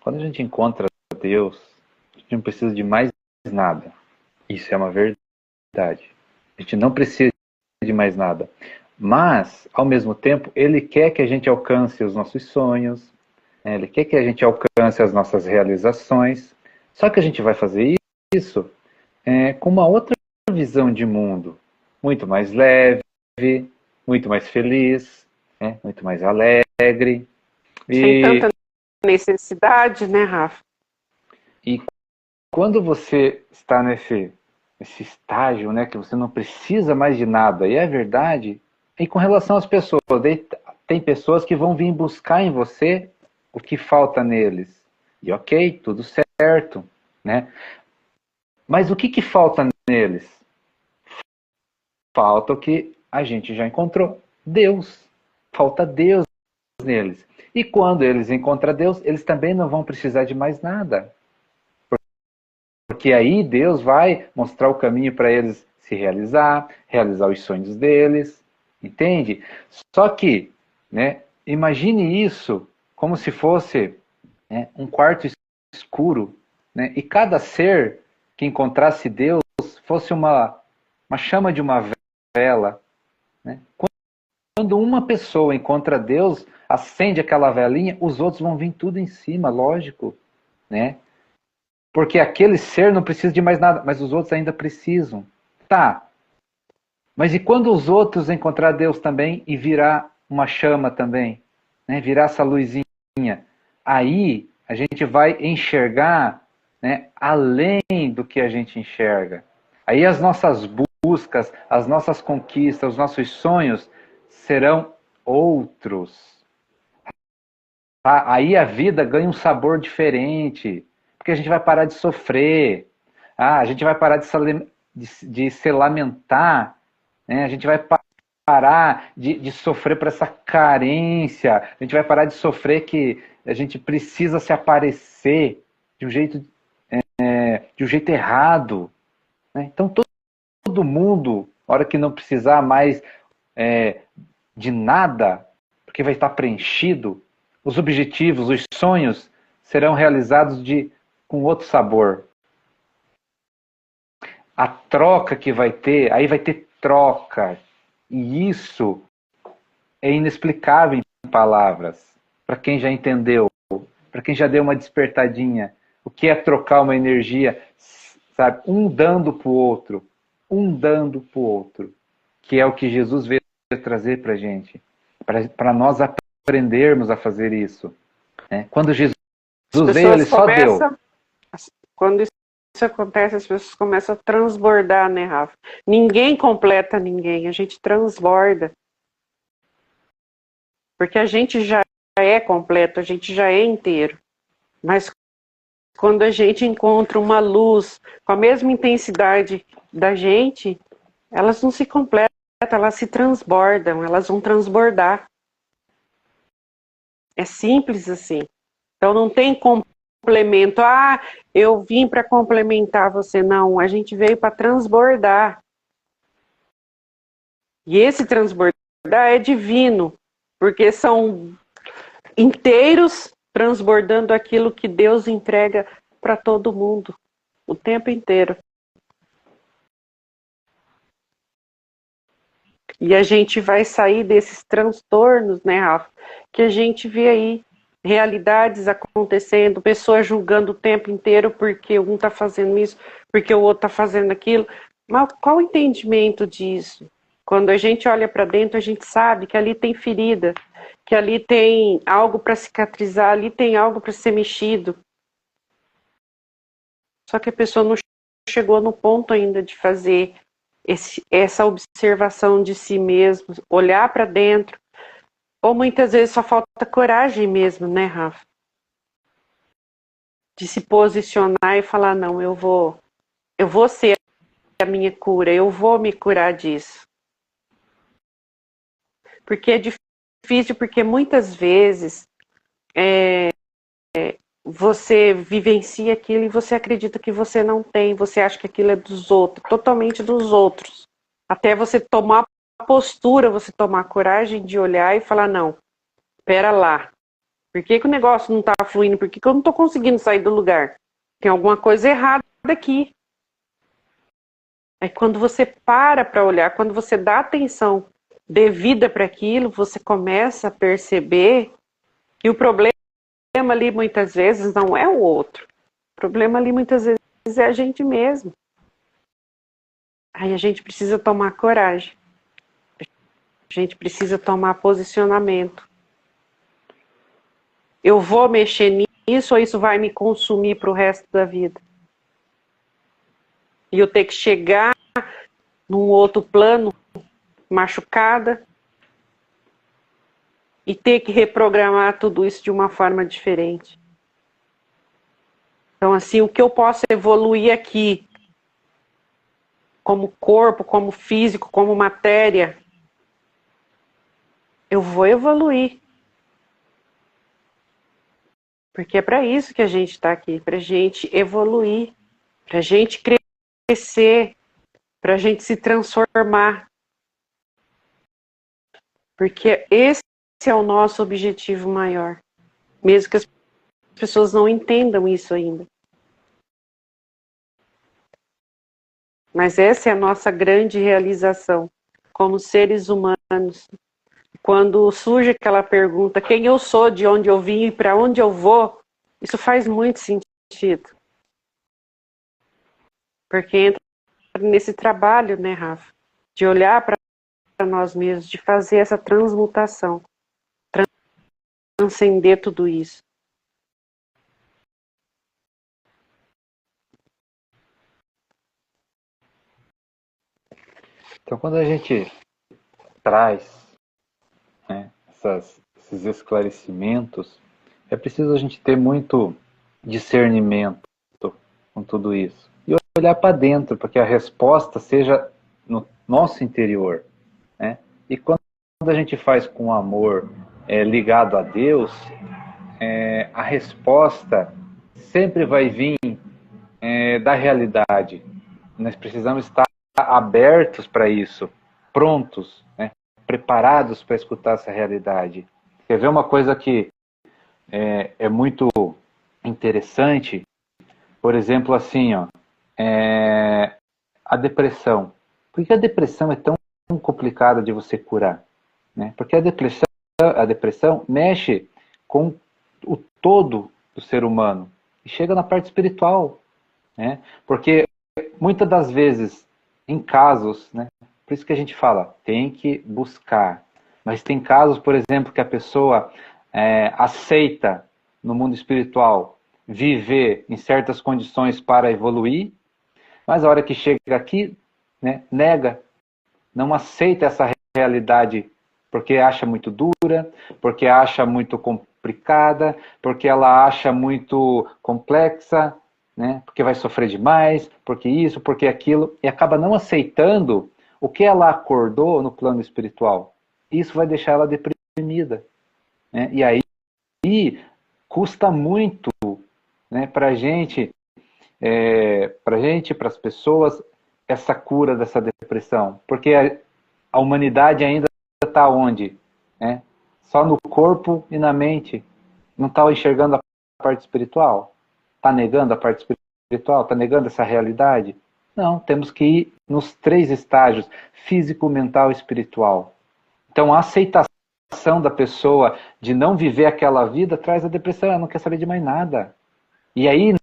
quando a gente encontra Deus, a gente não precisa de mais nada. Isso é uma verdade. A gente não precisa de mais nada. Mas, ao mesmo tempo, Ele quer que a gente alcance os nossos sonhos, né? Ele quer que a gente alcance as nossas realizações. Só que a gente vai fazer isso com uma outra visão de mundo, muito mais leve, muito mais feliz, né? Muito mais alegre. Sem tanta necessidade, né, Rafa? E quando você está nesse estágio, né, que você não precisa mais de nada, e é verdade, e com relação às pessoas, tem pessoas que vão vir buscar em você o que falta neles. E ok, tudo certo, né? Mas o que falta neles? Falta o que a gente já encontrou, Deus. Falta Deus neles. E quando eles encontram Deus, eles também não vão precisar de mais nada. Porque aí Deus vai mostrar o caminho para eles se realizar os sonhos deles, entende? Só que, né, imagine isso como se fosse, né, um quarto escuro, né, e cada ser que encontrasse Deus fosse uma chama de uma vela. Né? Quando uma pessoa encontra Deus, acende aquela velinha, os outros vão vir tudo em cima, lógico, né? Porque aquele ser não precisa de mais nada, mas os outros ainda precisam. Tá. Mas e quando os outros encontrar Deus também e virar uma chama também? Né? Virar essa luzinha? Aí a gente vai enxergar, né, além do que a gente enxerga. Aí as nossas buscas, as nossas conquistas, os nossos sonhos serão outros. Tá? Aí a vida ganha um sabor diferente. Porque a gente vai parar de sofrer, a gente vai parar de se lamentar, né? A gente vai parar de sofrer por essa carência, a gente vai parar de sofrer que a gente precisa se aparecer de um jeito, de um jeito errado. Né? Então todo mundo, na hora que não precisar mais de nada, porque vai estar preenchido, os objetivos, os sonhos serão realizados com outro sabor. A troca que vai ter, aí vai ter troca. E isso é inexplicável em palavras. Para quem já entendeu, para quem já deu uma despertadinha. O que é trocar uma energia, sabe? Um dando para o outro. Um dando para o outro. Que é o que Jesus veio trazer para a gente. Para nós aprendermos a fazer isso. Né? Quando Jesus veio, ele só deu. Quando isso acontece, as pessoas começam a transbordar, né, Rafa? Ninguém completa ninguém, a gente transborda. Porque a gente já é completo, a gente já é inteiro. Mas quando a gente encontra uma luz com a mesma intensidade da gente, elas não se completam, elas se transbordam, elas vão transbordar. É simples assim. Então não tem complemento. Ah, eu vim para complementar você. Não, a gente veio para transbordar. E esse transbordar é divino, porque são inteiros transbordando aquilo que Deus entrega para todo mundo, o tempo inteiro. E a gente vai sair desses transtornos, né, Rafa? Que a gente vê aí, realidades acontecendo, pessoas julgando o tempo inteiro porque um está fazendo isso, porque o outro está fazendo aquilo. Mas qual o entendimento disso? Quando a gente olha para dentro, a gente sabe que ali tem ferida, que ali tem algo para cicatrizar, ali tem algo para ser mexido. Só que a pessoa não chegou no ponto ainda de fazer essa observação de si mesmo, olhar para dentro. Ou muitas vezes só falta coragem mesmo, né, Rafa? De se posicionar e falar, não, eu vou ser a minha cura, eu vou me curar disso. Porque é difícil, porque muitas vezes você vivencia aquilo e você acredita que você não tem, você acha que aquilo é dos outros, totalmente dos outros. Até você tomar a postura, você tomar a coragem de olhar e falar, não, pera lá, por que o negócio não está fluindo? Por que eu não estou conseguindo sair do lugar? Tem alguma coisa errada aqui. É quando você para olhar, quando você dá atenção devida para aquilo, você começa a perceber que o problema ali muitas vezes não é o outro. O problema ali muitas vezes é a gente mesmo. Aí a gente precisa tomar coragem. A gente precisa tomar posicionamento. Eu vou mexer nisso ou isso vai me consumir para o resto da vida? E eu ter que chegar num outro plano, machucada, e ter que reprogramar tudo isso de uma forma diferente. Então, assim, o que eu posso evoluir aqui, como corpo, como físico, como matéria, eu vou evoluir. Porque é para isso que a gente está aqui, para a gente evoluir, para a gente crescer, para a gente se transformar. Porque esse é o nosso objetivo maior. Mesmo que as pessoas não entendam isso ainda. Mas essa é a nossa grande realização como seres humanos. Quando surge aquela pergunta, quem eu sou, de onde eu vim e para onde eu vou, isso faz muito sentido. Porque entra nesse trabalho, né, Rafa? De olhar para nós mesmos, de fazer essa transmutação, transcender tudo isso. Então, quando a gente traz, né, esses esclarecimentos, é preciso a gente ter muito discernimento com tudo isso. E olhar para dentro, para que a resposta seja no nosso interior. Né? E quando a gente faz com amor ligado a Deus, a resposta sempre vai vir da realidade. Nós precisamos estar abertos para isso, prontos, né? Preparados para escutar essa realidade. Quer ver uma coisa que é muito interessante? Por exemplo, assim, ó, a depressão. Por que a depressão é tão complicada de você curar? Né? Porque a depressão mexe com o todo do ser humano e chega na parte espiritual. Né? Porque muitas das vezes, em casos, né, por isso que a gente fala, tem que buscar. Mas tem casos, por exemplo, que a pessoa aceita no mundo espiritual viver em certas condições para evoluir, mas a hora que chega aqui, né, nega, não aceita essa realidade porque acha muito dura, porque acha muito complicada, porque ela acha muito complexa, né? Porque vai sofrer demais, porque isso, porque aquilo, e acaba não aceitando o que ela acordou no plano espiritual. Isso vai deixar ela deprimida, né? E aí custa muito, né, para gente, para as pessoas, essa cura dessa depressão, porque a humanidade ainda está onde? Né? Só no corpo e na mente, não está enxergando a parte espiritual, está negando a parte espiritual, está negando essa realidade? Não, temos que ir nos 3 estágios, físico, mental e espiritual. Então a aceitação da pessoa de não viver aquela vida traz a depressão, ela não quer saber de mais nada. E aí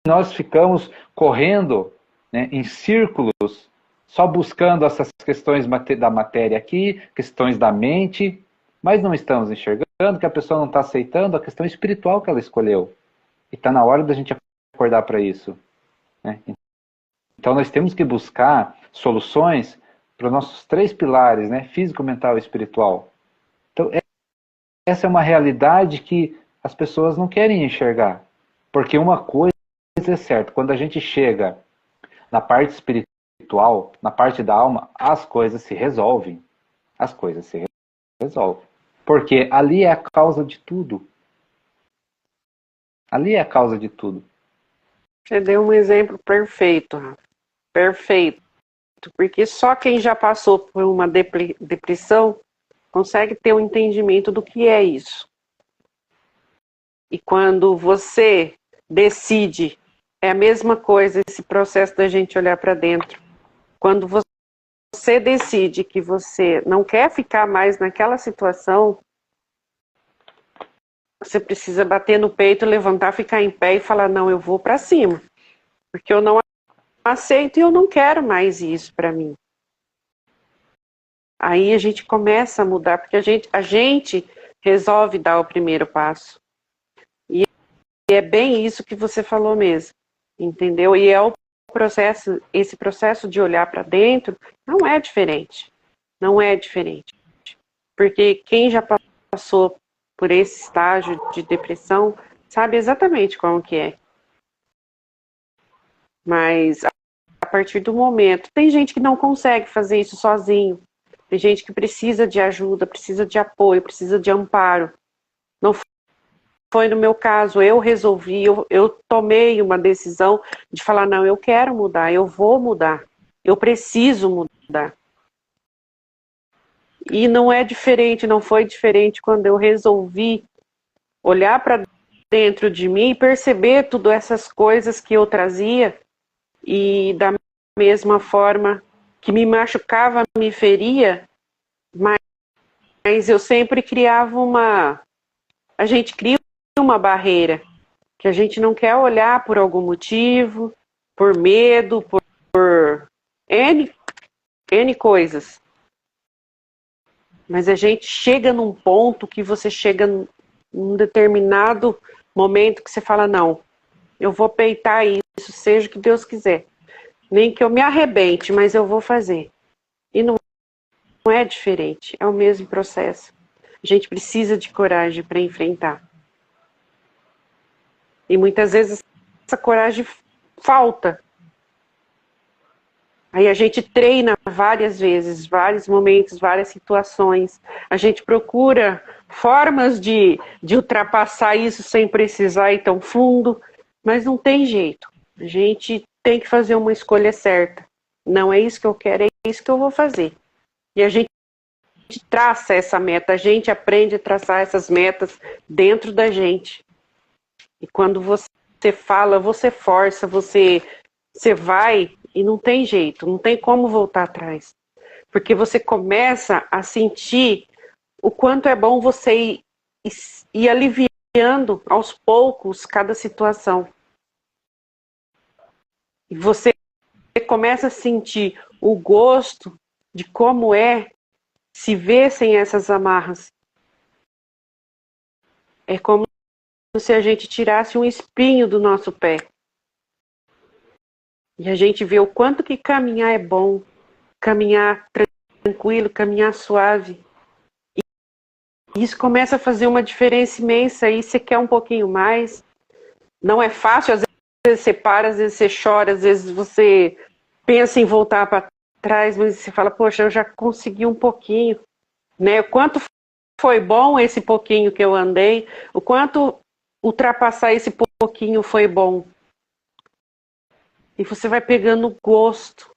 nós ficamos correndo, né, em círculos, só buscando essas questões da matéria aqui, questões da mente, mas não estamos enxergando que a pessoa não está aceitando a questão espiritual que ela escolheu. E está na hora da gente acordar para isso, né? Então nós temos que buscar soluções para os nossos 3 pilares, né? Físico, mental e espiritual. Então essa é uma realidade que as pessoas não querem enxergar. Porque uma coisa é certa, quando a gente chega na parte espiritual, na parte da alma, as coisas se resolvem. As coisas se resolvem. Porque ali é a causa de tudo. Ali é a causa de tudo. Você deu um exemplo perfeito, Rafa. Perfeito. Porque só quem já passou por uma depressão consegue ter um entendimento do que é isso. E quando você decide, é a mesma coisa esse processo da gente olhar para dentro. Quando você decide que você não quer ficar mais naquela situação, você precisa bater no peito, levantar, ficar em pé e falar, não, eu vou para cima. Porque eu não aceito e eu não quero mais isso para mim. Aí a gente começa a mudar, porque a gente resolve dar o primeiro passo. E é bem isso que você falou mesmo, entendeu? E é o processo, esse processo de olhar para dentro não é diferente. Não é diferente. Porque quem já passou por esse estágio de depressão sabe exatamente como que é. Mas a partir do momento, tem gente que não consegue fazer isso sozinho. Tem gente que precisa de ajuda, precisa de apoio, precisa de amparo. Não foi no meu caso, eu resolvi, eu tomei uma decisão de falar, não, eu quero mudar, eu vou mudar, eu preciso mudar. E não é diferente, não foi diferente quando eu resolvi olhar para dentro de mim e perceber todas essas coisas que eu trazia e da mesma forma que me machucava, me feria, mas eu sempre criava a gente cria uma barreira, que a gente não quer olhar por algum motivo, por medo, por N coisas. Mas a gente chega num ponto que você chega num determinado momento que você fala, não, eu vou peitar isso, seja o que Deus quiser. Nem que eu me arrebente, mas eu vou fazer. E não é diferente, é o mesmo processo. A gente precisa de coragem para enfrentar. E muitas vezes essa coragem falta. Aí a gente treina várias vezes, vários momentos, várias situações. A gente procura formas de ultrapassar isso sem precisar ir tão fundo, mas não tem jeito. A gente tem que fazer uma escolha certa. Não é isso que eu quero, é isso que eu vou fazer. E a gente traça essa meta, a gente aprende a traçar essas metas dentro da gente. E quando você fala, você força, você vai e não tem jeito, não tem como voltar atrás. Porque você começa a sentir o quanto é bom você ir aliviando aos poucos cada situação. E você começa a sentir o gosto de como é se ver sem essas amarras. É como se a gente tirasse um espinho do nosso pé. E a gente vê o quanto que caminhar é bom, caminhar tranquilo, caminhar suave. isso começa a fazer uma diferença imensa. Aí você quer um pouquinho mais. Não é fácil, às vezes você para, às vezes você chora, às vezes você pensa em voltar para trás, mas você fala, poxa, eu já consegui um pouquinho, né? O quanto foi bom esse pouquinho que eu andei, o quanto ultrapassar esse pouquinho foi bom. E você vai pegando gosto.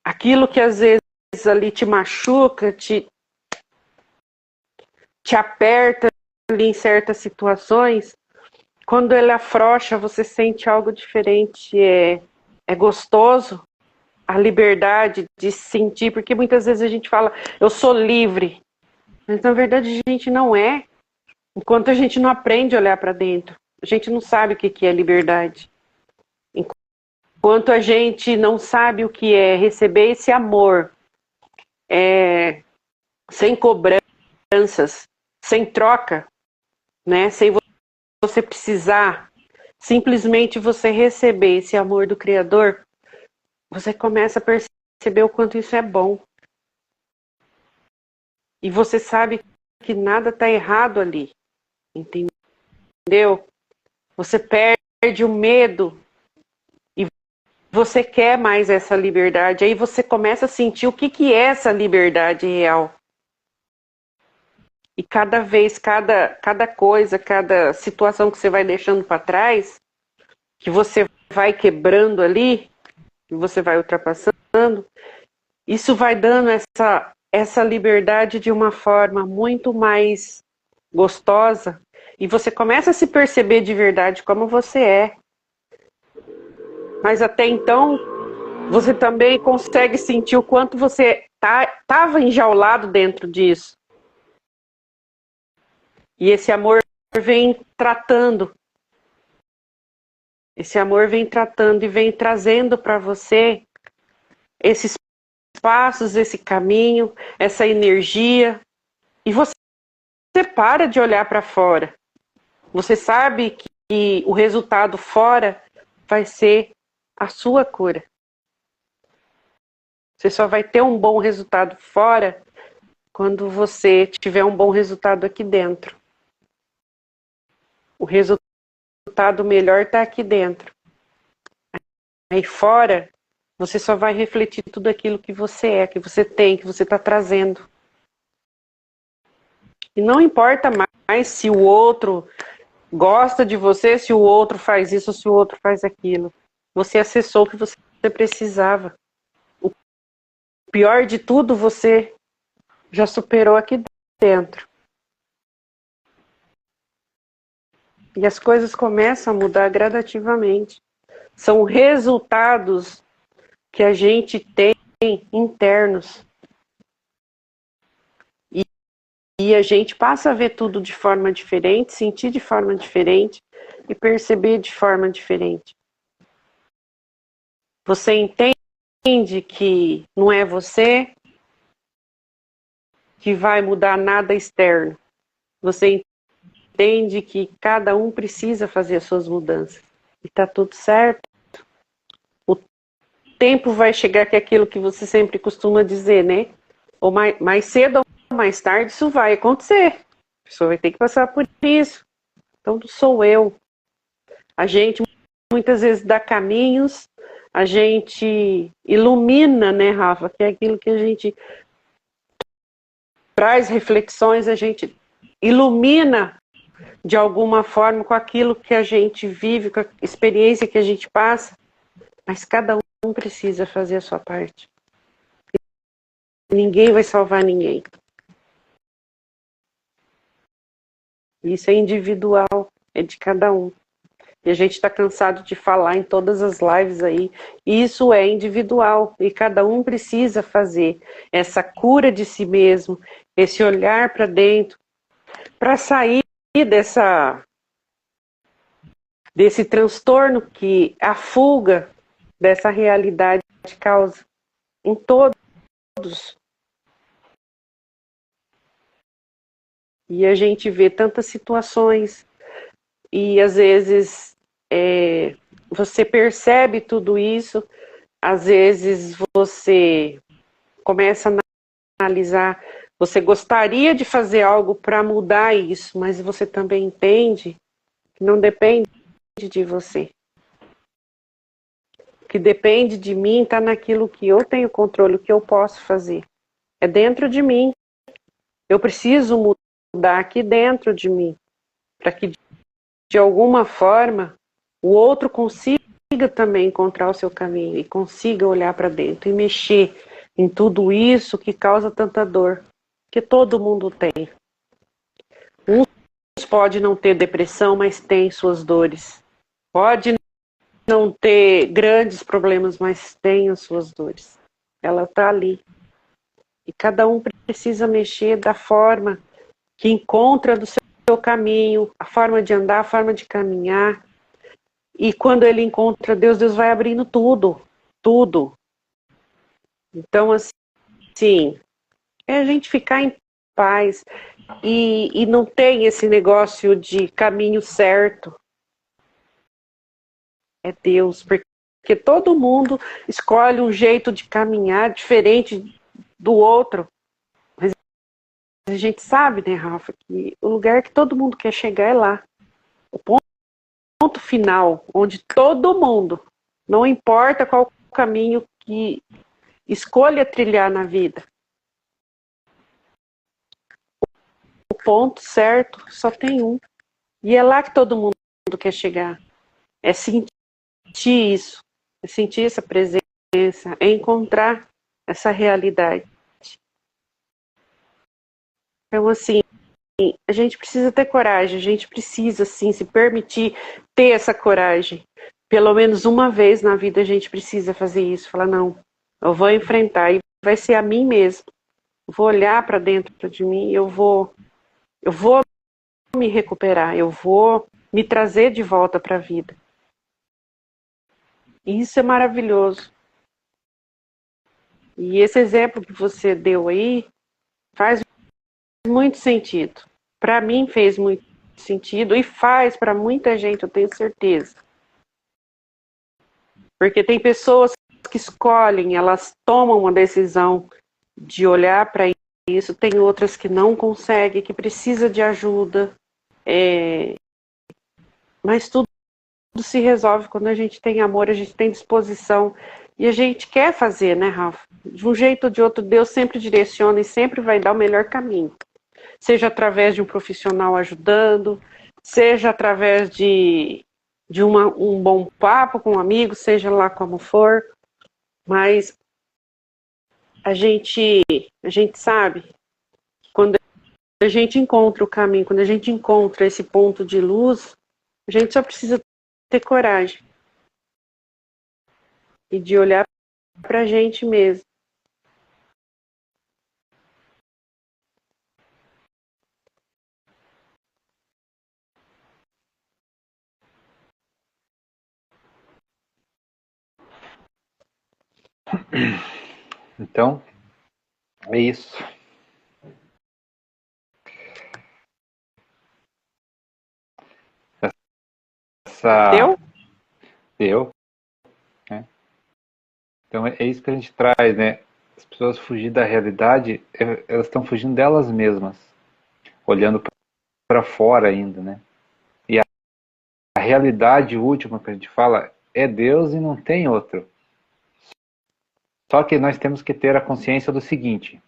Aquilo que às vezes ali te machuca, te aperta ali em certas situações, quando ele afrouxa, você sente algo diferente. É gostoso a liberdade de se sentir, porque muitas vezes a gente fala, eu sou livre, mas na verdade a gente não é, enquanto a gente não aprende a olhar para dentro. A gente não sabe o que é liberdade. Enquanto a gente não sabe o que é receber esse amor, sem cobranças, sem troca, né? Sem você precisar, simplesmente você receber esse amor do Criador, você começa a perceber o quanto isso é bom. E você sabe que nada está errado ali, entendeu? Você perde o medo e você quer mais essa liberdade. Aí você começa a sentir o que é essa liberdade real. E cada vez, cada coisa, cada situação que você vai deixando para trás, que você vai quebrando ali, que você vai ultrapassando, isso vai dando essa liberdade de uma forma muito mais gostosa. E você começa a se perceber de verdade como você é. Mas até então, você também consegue sentir o quanto você estava enjaulado dentro disso. E esse amor vem tratando. Esse amor vem tratando e vem trazendo para você esses passos, esse caminho, essa energia. E você para de olhar para fora. Você sabe que o resultado fora vai ser a sua cura. Você só vai ter um bom resultado fora quando você tiver um bom resultado aqui dentro. O resultado melhor está aqui dentro. Aí fora, você só vai refletir tudo aquilo que você é, que você tem, que você está trazendo. E não importa mais se o outro gosta de você, se o outro faz isso, se o outro faz aquilo. Você acessou o que você precisava. O pior de tudo, você já superou aqui dentro. E as coisas começam a mudar gradativamente. São resultados que a gente tem internos. E a gente passa a ver tudo de forma diferente, sentir de forma diferente e perceber de forma diferente. Você entende que não é você que vai mudar nada externo. Você entende que cada um precisa fazer as suas mudanças. E está tudo certo. O tempo vai chegar, que é aquilo que você sempre costuma dizer, né? Ou mais cedo ou mais tarde isso vai acontecer. A pessoa vai ter que passar por isso. Então não sou eu. A gente muitas vezes dá caminhos, a gente ilumina, né, Rafa? Que é aquilo que a gente traz reflexões, a gente ilumina de alguma forma com aquilo que a gente vive, com a experiência que a gente passa, mas cada um precisa fazer a sua parte. Ninguém vai salvar ninguém. Isso é individual, é de cada um. E a gente está cansado de falar em todas as lives aí. Isso é individual e cada um precisa fazer essa cura de si mesmo, esse olhar para dentro, para sair desse transtorno que a fuga dessa realidade causa em todos. E a gente vê tantas situações e às vezes você percebe tudo isso, às vezes você começa a analisar Você gostaria de fazer algo para mudar isso, mas você também entende que não depende de você. O que depende de mim está naquilo que eu tenho controle, o que eu posso fazer. É dentro de mim. Eu preciso mudar aqui dentro de mim, para que de alguma forma o outro consiga também encontrar o seu caminho e consiga olhar para dentro e mexer em tudo isso que causa tanta dor, que todo mundo tem. Uns pode não ter depressão, mas tem suas dores. Pode não ter grandes problemas, mas tem as suas dores. Ela está ali. E cada um precisa mexer da forma que encontra do seu caminho, a forma de andar, a forma de caminhar. E quando ele encontra Deus, Deus vai abrindo tudo, tudo. Então, assim, é a gente ficar em paz e não tem esse negócio de caminho certo. É Deus, porque todo mundo escolhe um jeito de caminhar diferente do outro. Mas a gente sabe, né, Rafa, que o lugar que todo mundo quer chegar é lá. O ponto final, onde todo mundo, não importa qual caminho que escolha trilhar na vida, o ponto certo só tem um. E é lá que todo mundo quer chegar. É sentir isso, é sentir essa presença, é encontrar essa realidade. Então, assim, a gente precisa ter coragem, a gente precisa, sim, se permitir ter essa coragem. Pelo menos uma vez na vida a gente precisa fazer isso. Falar, não, eu vou enfrentar e vai ser a mim mesmo. Eu vou olhar para dentro de mim, eu vou me recuperar, eu vou me trazer de volta para a vida. E isso é maravilhoso. E esse exemplo que você deu aí faz muito sentido. Para mim fez muito sentido e faz para muita gente, eu tenho certeza. Porque tem pessoas que escolhem, elas tomam uma decisão de olhar para isso, tem outras que não conseguem, que precisa de ajuda. Mas tudo se resolve quando a gente tem amor, a gente tem disposição e a gente quer fazer, né, Rafa? De um jeito ou de outro, Deus sempre direciona e sempre vai dar o melhor caminho. Seja através de um profissional ajudando, seja através de um bom papo com um amigo, seja lá como for, mas a gente sabe, quando a gente encontra o caminho, quando a gente encontra esse ponto de luz, a gente só precisa ter coragem e de olhar para a gente mesmo. Então, é isso. Deu? Deu. Né? Então, é isso que a gente traz, né? As pessoas fugir da realidade, elas estão fugindo delas mesmas, olhando para fora ainda, né? E a realidade última que a gente fala é Deus e não tem outro. Só que nós temos que ter a consciência do seguinte: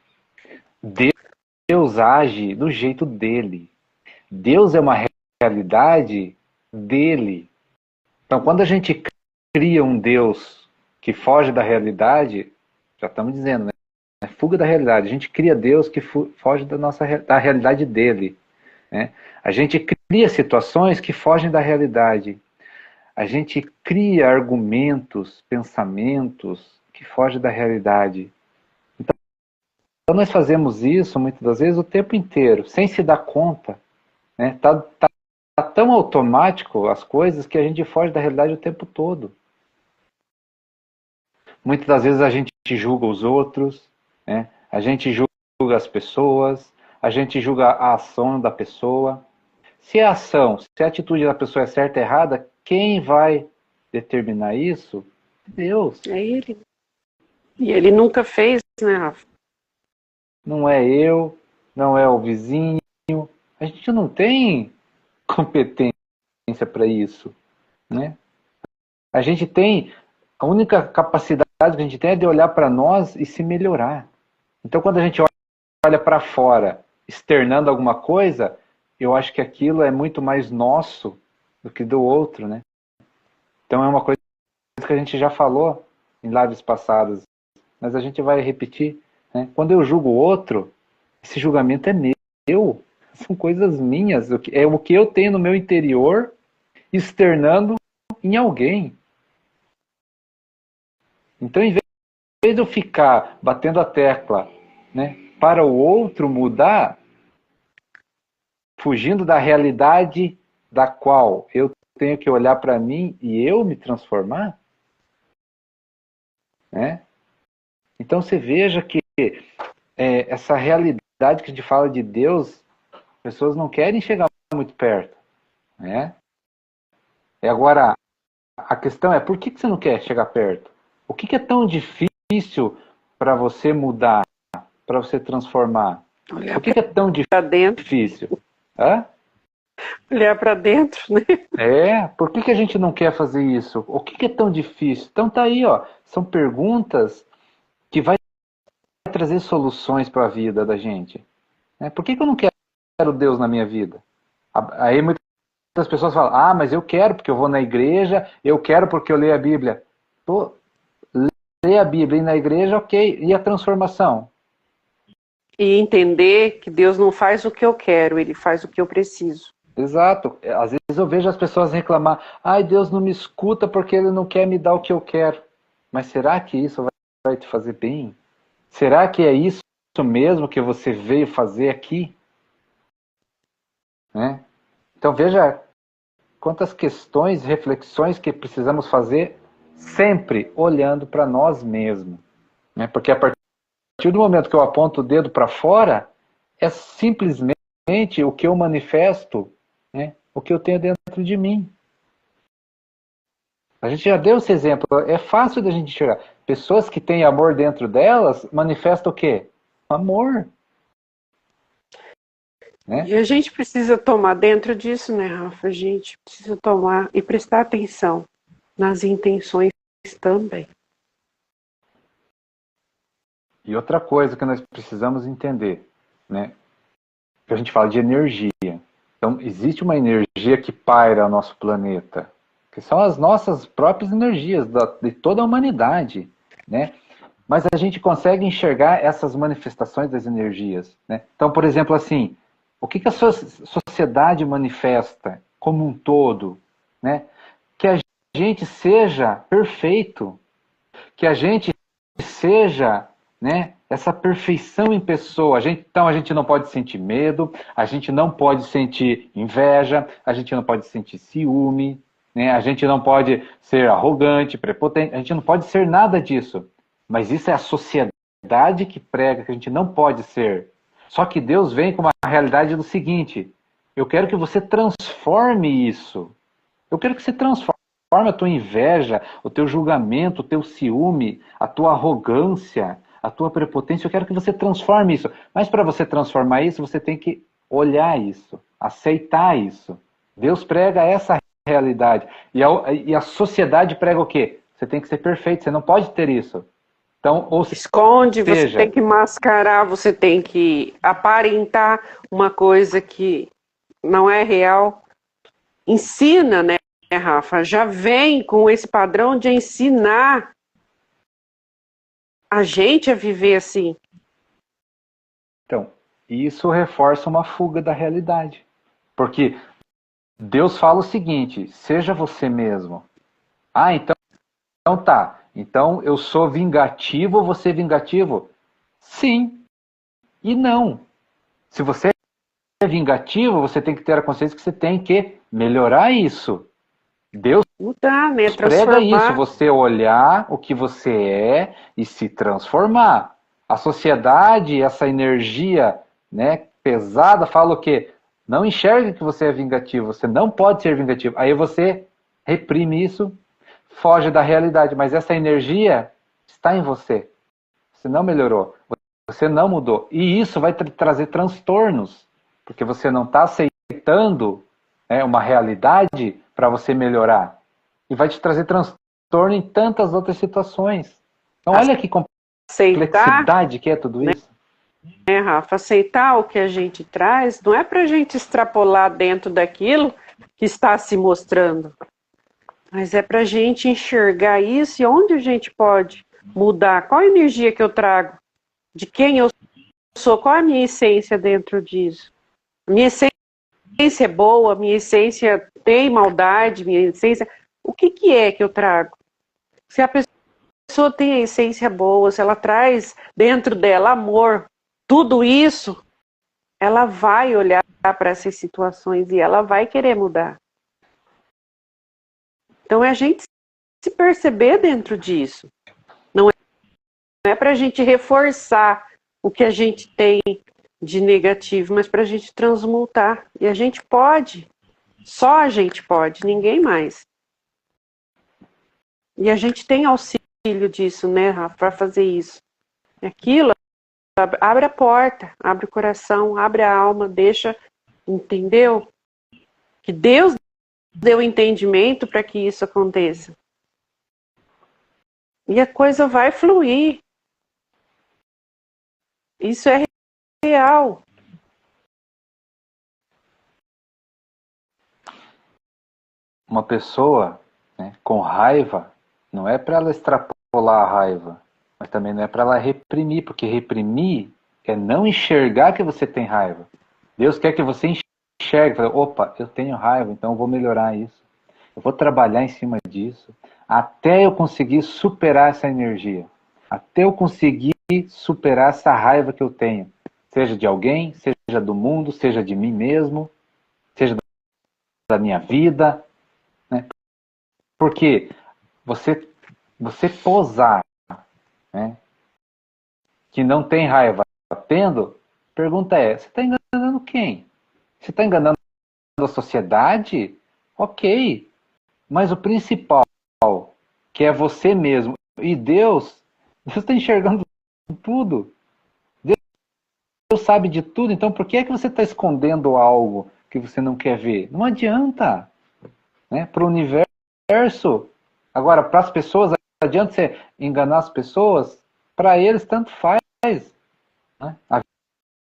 Deus age do jeito dele. Deus é uma realidade dele. Então, quando a gente cria um Deus que foge da realidade, já estamos dizendo, né? É fuga da realidade. A gente cria Deus que foge da realidade dele. Né? A gente cria situações que fogem da realidade. A gente cria argumentos, pensamentos que fogem da realidade. Então nós fazemos isso muitas das vezes o tempo inteiro, sem se dar conta. Né? Tá tão automático as coisas que a gente foge da realidade o tempo todo. Muitas das vezes a gente julga os outros, né? A gente julga as pessoas, a gente julga a ação da pessoa. Se a ação, se a atitude da pessoa é certa ou errada, quem vai determinar isso? Deus. É ele. E ele nunca fez, né, Rafa? Não é eu, não é o vizinho. A gente não tem competência para isso, né? A gente tem, a única capacidade que a gente tem é de olhar para nós e se melhorar. Então, quando a gente olha para fora, externando alguma coisa, eu acho que aquilo é muito mais nosso do que do outro, né? Então, é uma coisa que a gente já falou em lives passadas, mas a gente vai repetir, né? Quando eu julgo o outro, esse julgamento é meu, são coisas minhas, é o que eu tenho no meu interior externando em alguém. Então, em vez de eu ficar batendo a tecla, né, para o outro mudar, fugindo da realidade da qual eu tenho que olhar para mim e eu me transformar, né? Então você veja que essa realidade que a gente fala de Deus, as pessoas não querem chegar muito perto, né? E agora, a questão é, por que você não quer chegar perto? O que é tão difícil para você mudar, para você transformar? Olhar Por que é tão para dentro, difícil? Hã? olhar para dentro, né? Por que a gente não quer fazer isso? O que é tão difícil? Então tá aí, ó, são perguntas que vai trazer soluções para a vida da gente. Né? Por que eu não quero Deus na minha vida? Aí muitas pessoas falam, mas eu quero porque eu vou na igreja, eu quero porque eu leio a Bíblia. Pô, ler a Bíblia e ir na igreja, ok. E a transformação? E entender que Deus não faz o que eu quero, Ele faz o que eu preciso. Exato. Às vezes eu vejo as pessoas reclamar, Deus não me escuta porque Ele não quer me dar o que eu quero. Mas será que isso vai te fazer bem? Será que é isso mesmo que você veio fazer aqui? Né? Então veja quantas questões, reflexões que precisamos fazer sempre olhando para nós mesmos. Né? Porque a partir do momento que eu aponto o dedo para fora, é simplesmente o que eu manifesto, né? O que eu tenho dentro de mim. A gente já deu esse exemplo. É fácil da gente chegar. Pessoas que têm amor dentro delas manifestam o quê? Amor. Né? E a gente precisa tomar dentro disso, né, Rafa? A gente precisa tomar e prestar atenção nas intenções também. E outra coisa que nós precisamos entender, né? Que a gente fala de energia. Então, existe uma energia que paira o nosso planeta, que são as nossas próprias energias de toda a humanidade, né? Mas a gente consegue enxergar essas manifestações das energias, né? Então, por exemplo, assim, o que a sociedade manifesta como um todo, né? Que a gente seja perfeito, que a gente seja, né, essa perfeição em pessoa. Então a gente não pode sentir medo, a gente não pode sentir inveja, a gente não pode sentir ciúme, né, a gente não pode ser arrogante, prepotente, a gente não pode ser nada disso. Mas isso é a sociedade que prega que a gente não pode ser. Só que Deus vem com uma realidade do seguinte: eu quero que você transforme isso. Eu quero que você transforme a tua inveja, o teu julgamento, o teu ciúme, a tua arrogância, a tua prepotência. Eu quero que você transforme isso. Mas para você transformar isso, você tem que olhar isso, aceitar isso. Deus prega essa realidade. E a sociedade prega o quê? Você tem que ser perfeito, você não pode ter isso. Então, ou Esconde, seja, você tem que mascarar, você tem que aparentar uma coisa que não é real. Ensina, né, Rafa? Já vem com esse padrão de ensinar a gente a viver assim. Então, isso reforça uma fuga da realidade. Porque Deus fala o seguinte: seja você mesmo. Então tá. Então eu sou vingativo, você é vingativo? Sim e não. Se você é vingativo, você tem que ter a consciência que você tem que melhorar isso. Deus Mudar, né? prega isso, Transformar. você olhar o que você é e se transformar. A sociedade, essa energia, né, pesada, fala o quê? Não enxerga que você é vingativo, você não pode ser vingativo. Aí você reprime isso, foge da realidade, mas essa energia está em você. Você não melhorou. Você não mudou. E isso vai trazer transtornos, porque você não está aceitando, né, uma realidade para você melhorar. E vai te trazer transtorno em tantas outras situações. Então, olha que Aceitar, complexidade que é tudo isso. né, Rafa? Aceitar o que a gente traz não é para a gente extrapolar dentro daquilo que está se mostrando, mas é para a gente enxergar isso e onde a gente pode mudar. Qual a energia que eu trago? De quem eu sou? Qual a minha essência dentro disso? Minha essência é boa? Minha essência tem maldade? Minha essência... O que é que eu trago? Se a pessoa tem a essência boa, se ela traz dentro dela amor, tudo isso, ela vai olhar para essas situações e ela vai querer mudar. Então é a gente se perceber dentro disso. Não é para a gente reforçar o que a gente tem de negativo, mas para a gente transmutar. E a gente pode, só a gente pode, ninguém mais. E a gente tem auxílio disso, né, Rafa, para fazer isso. Aquilo, abre a porta, abre o coração, abre a alma, deixa, entendeu? Que Deus deu entendimento para que isso aconteça. E a coisa vai fluir. Isso é real. Uma pessoa, né, com raiva, não é para ela extrapolar a raiva, mas também não é para ela reprimir, porque reprimir é não enxergar que você tem raiva. Deus quer que você enxergue, fala, opa, eu tenho raiva, então eu vou melhorar isso. Eu vou trabalhar em cima disso, até eu conseguir superar essa energia, até eu conseguir superar essa raiva que eu tenho, seja de alguém, seja do mundo, seja de mim mesmo, seja da minha vida, né? Porque você posar, né, que não tem raiva tendo, pergunta é, você está enganando quem? Você está enganando a sociedade? Ok, mas o principal, que é você mesmo, e Deus está enxergando tudo. Deus sabe de tudo, então por que é que você está escondendo algo que você não quer ver? Não adianta, né? Para o universo. Agora, para as pessoas, adianta você enganar as pessoas? Para eles, tanto faz. Né? A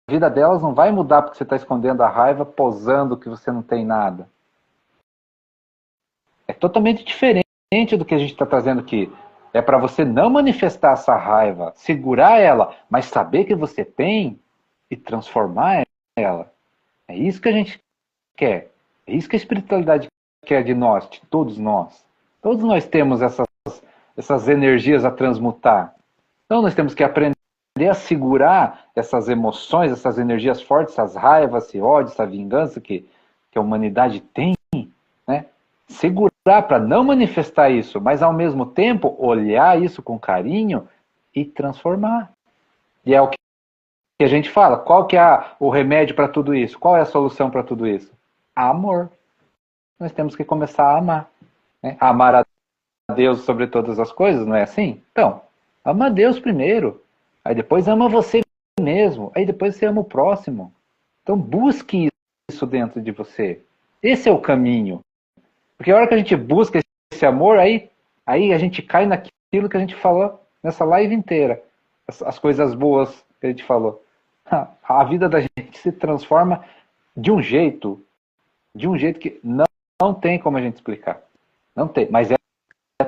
vida delas não vai mudar porque você está escondendo a raiva, posando que você não tem nada. É totalmente diferente do que a gente está trazendo aqui. É para você não manifestar essa raiva, segurar ela, mas saber que você tem e transformar ela. É isso que a gente quer. É isso que a espiritualidade quer de nós, de todos nós. Todos nós temos essas energias a transmutar. Então nós temos que aprender a segurar essas emoções, essas energias fortes, essas raivas, esse ódio, essa vingança que a humanidade tem, né? Segurar para não manifestar isso, mas ao mesmo tempo olhar isso com carinho e transformar. E é o que a gente fala, qual que é o remédio para tudo isso? Qual é a solução para tudo isso? Amor. Nós temos que começar a amar. Né? Amar a Deus sobre todas as coisas, não é assim? Então, ama a Deus primeiro. Aí depois ama você mesmo. Aí depois você ama o próximo. Então busque isso dentro de você. Esse é o caminho. Porque a hora que a gente busca esse amor, aí a gente cai naquilo que a gente falou nessa live inteira. As coisas boas que a gente falou. A vida da gente se transforma de um jeito que não tem como a gente explicar. Não tem, mas é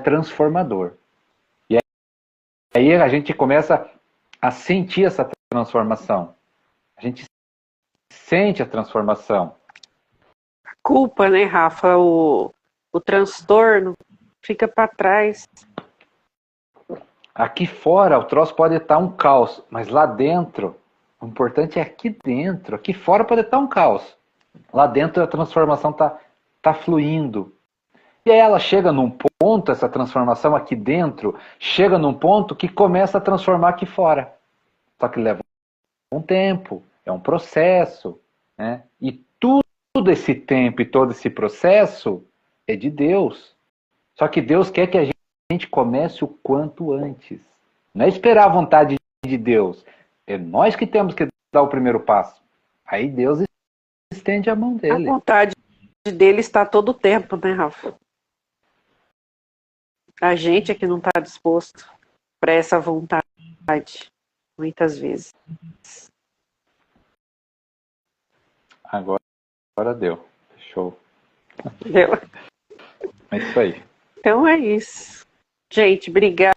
transformador. E aí a gente começa a sentir essa transformação. A gente sente a transformação. A culpa, né, Rafa? O transtorno fica para trás. Aqui fora o troço pode estar um caos, mas lá dentro, o importante é aqui dentro. Aqui fora pode estar um caos. Lá dentro a transformação tá fluindo. E aí ela chega num ponto, essa transformação aqui dentro, chega num ponto que começa a transformar aqui fora. Só que leva um tempo, é um processo, né? E tudo esse tempo e todo esse processo é de Deus. Só que Deus quer que a gente comece o quanto antes. Não é esperar a vontade de Deus, É nós que temos que dar o primeiro passo. Aí Deus estende a mão A dele. vontade dele está todo o tempo, né, Rafa? A gente é que não está disposto para essa vontade, muitas vezes. Agora deu. Show. Entendeu? É isso aí. Então é isso. Gente, obrigado.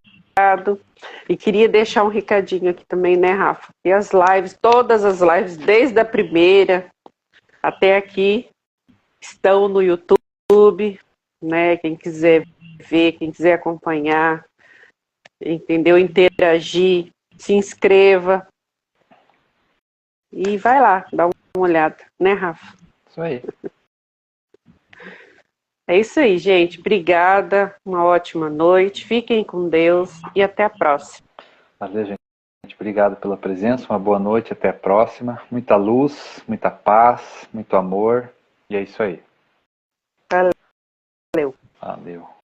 E queria deixar um recadinho aqui também, né, Rafa? E as lives, todas as lives, desde a primeira até aqui, estão no YouTube, né? Quem quiser ver, quem quiser acompanhar, entendeu? Interagir, se inscreva e vai lá, dá uma olhada, né, Rafa? Isso aí. É isso aí, gente. Obrigada, uma ótima noite. Fiquem com Deus e até a próxima. Valeu, gente. Obrigado pela presença. Uma boa noite. Até a próxima. Muita luz, muita paz, muito amor. E é isso aí. Valeu. Valeu.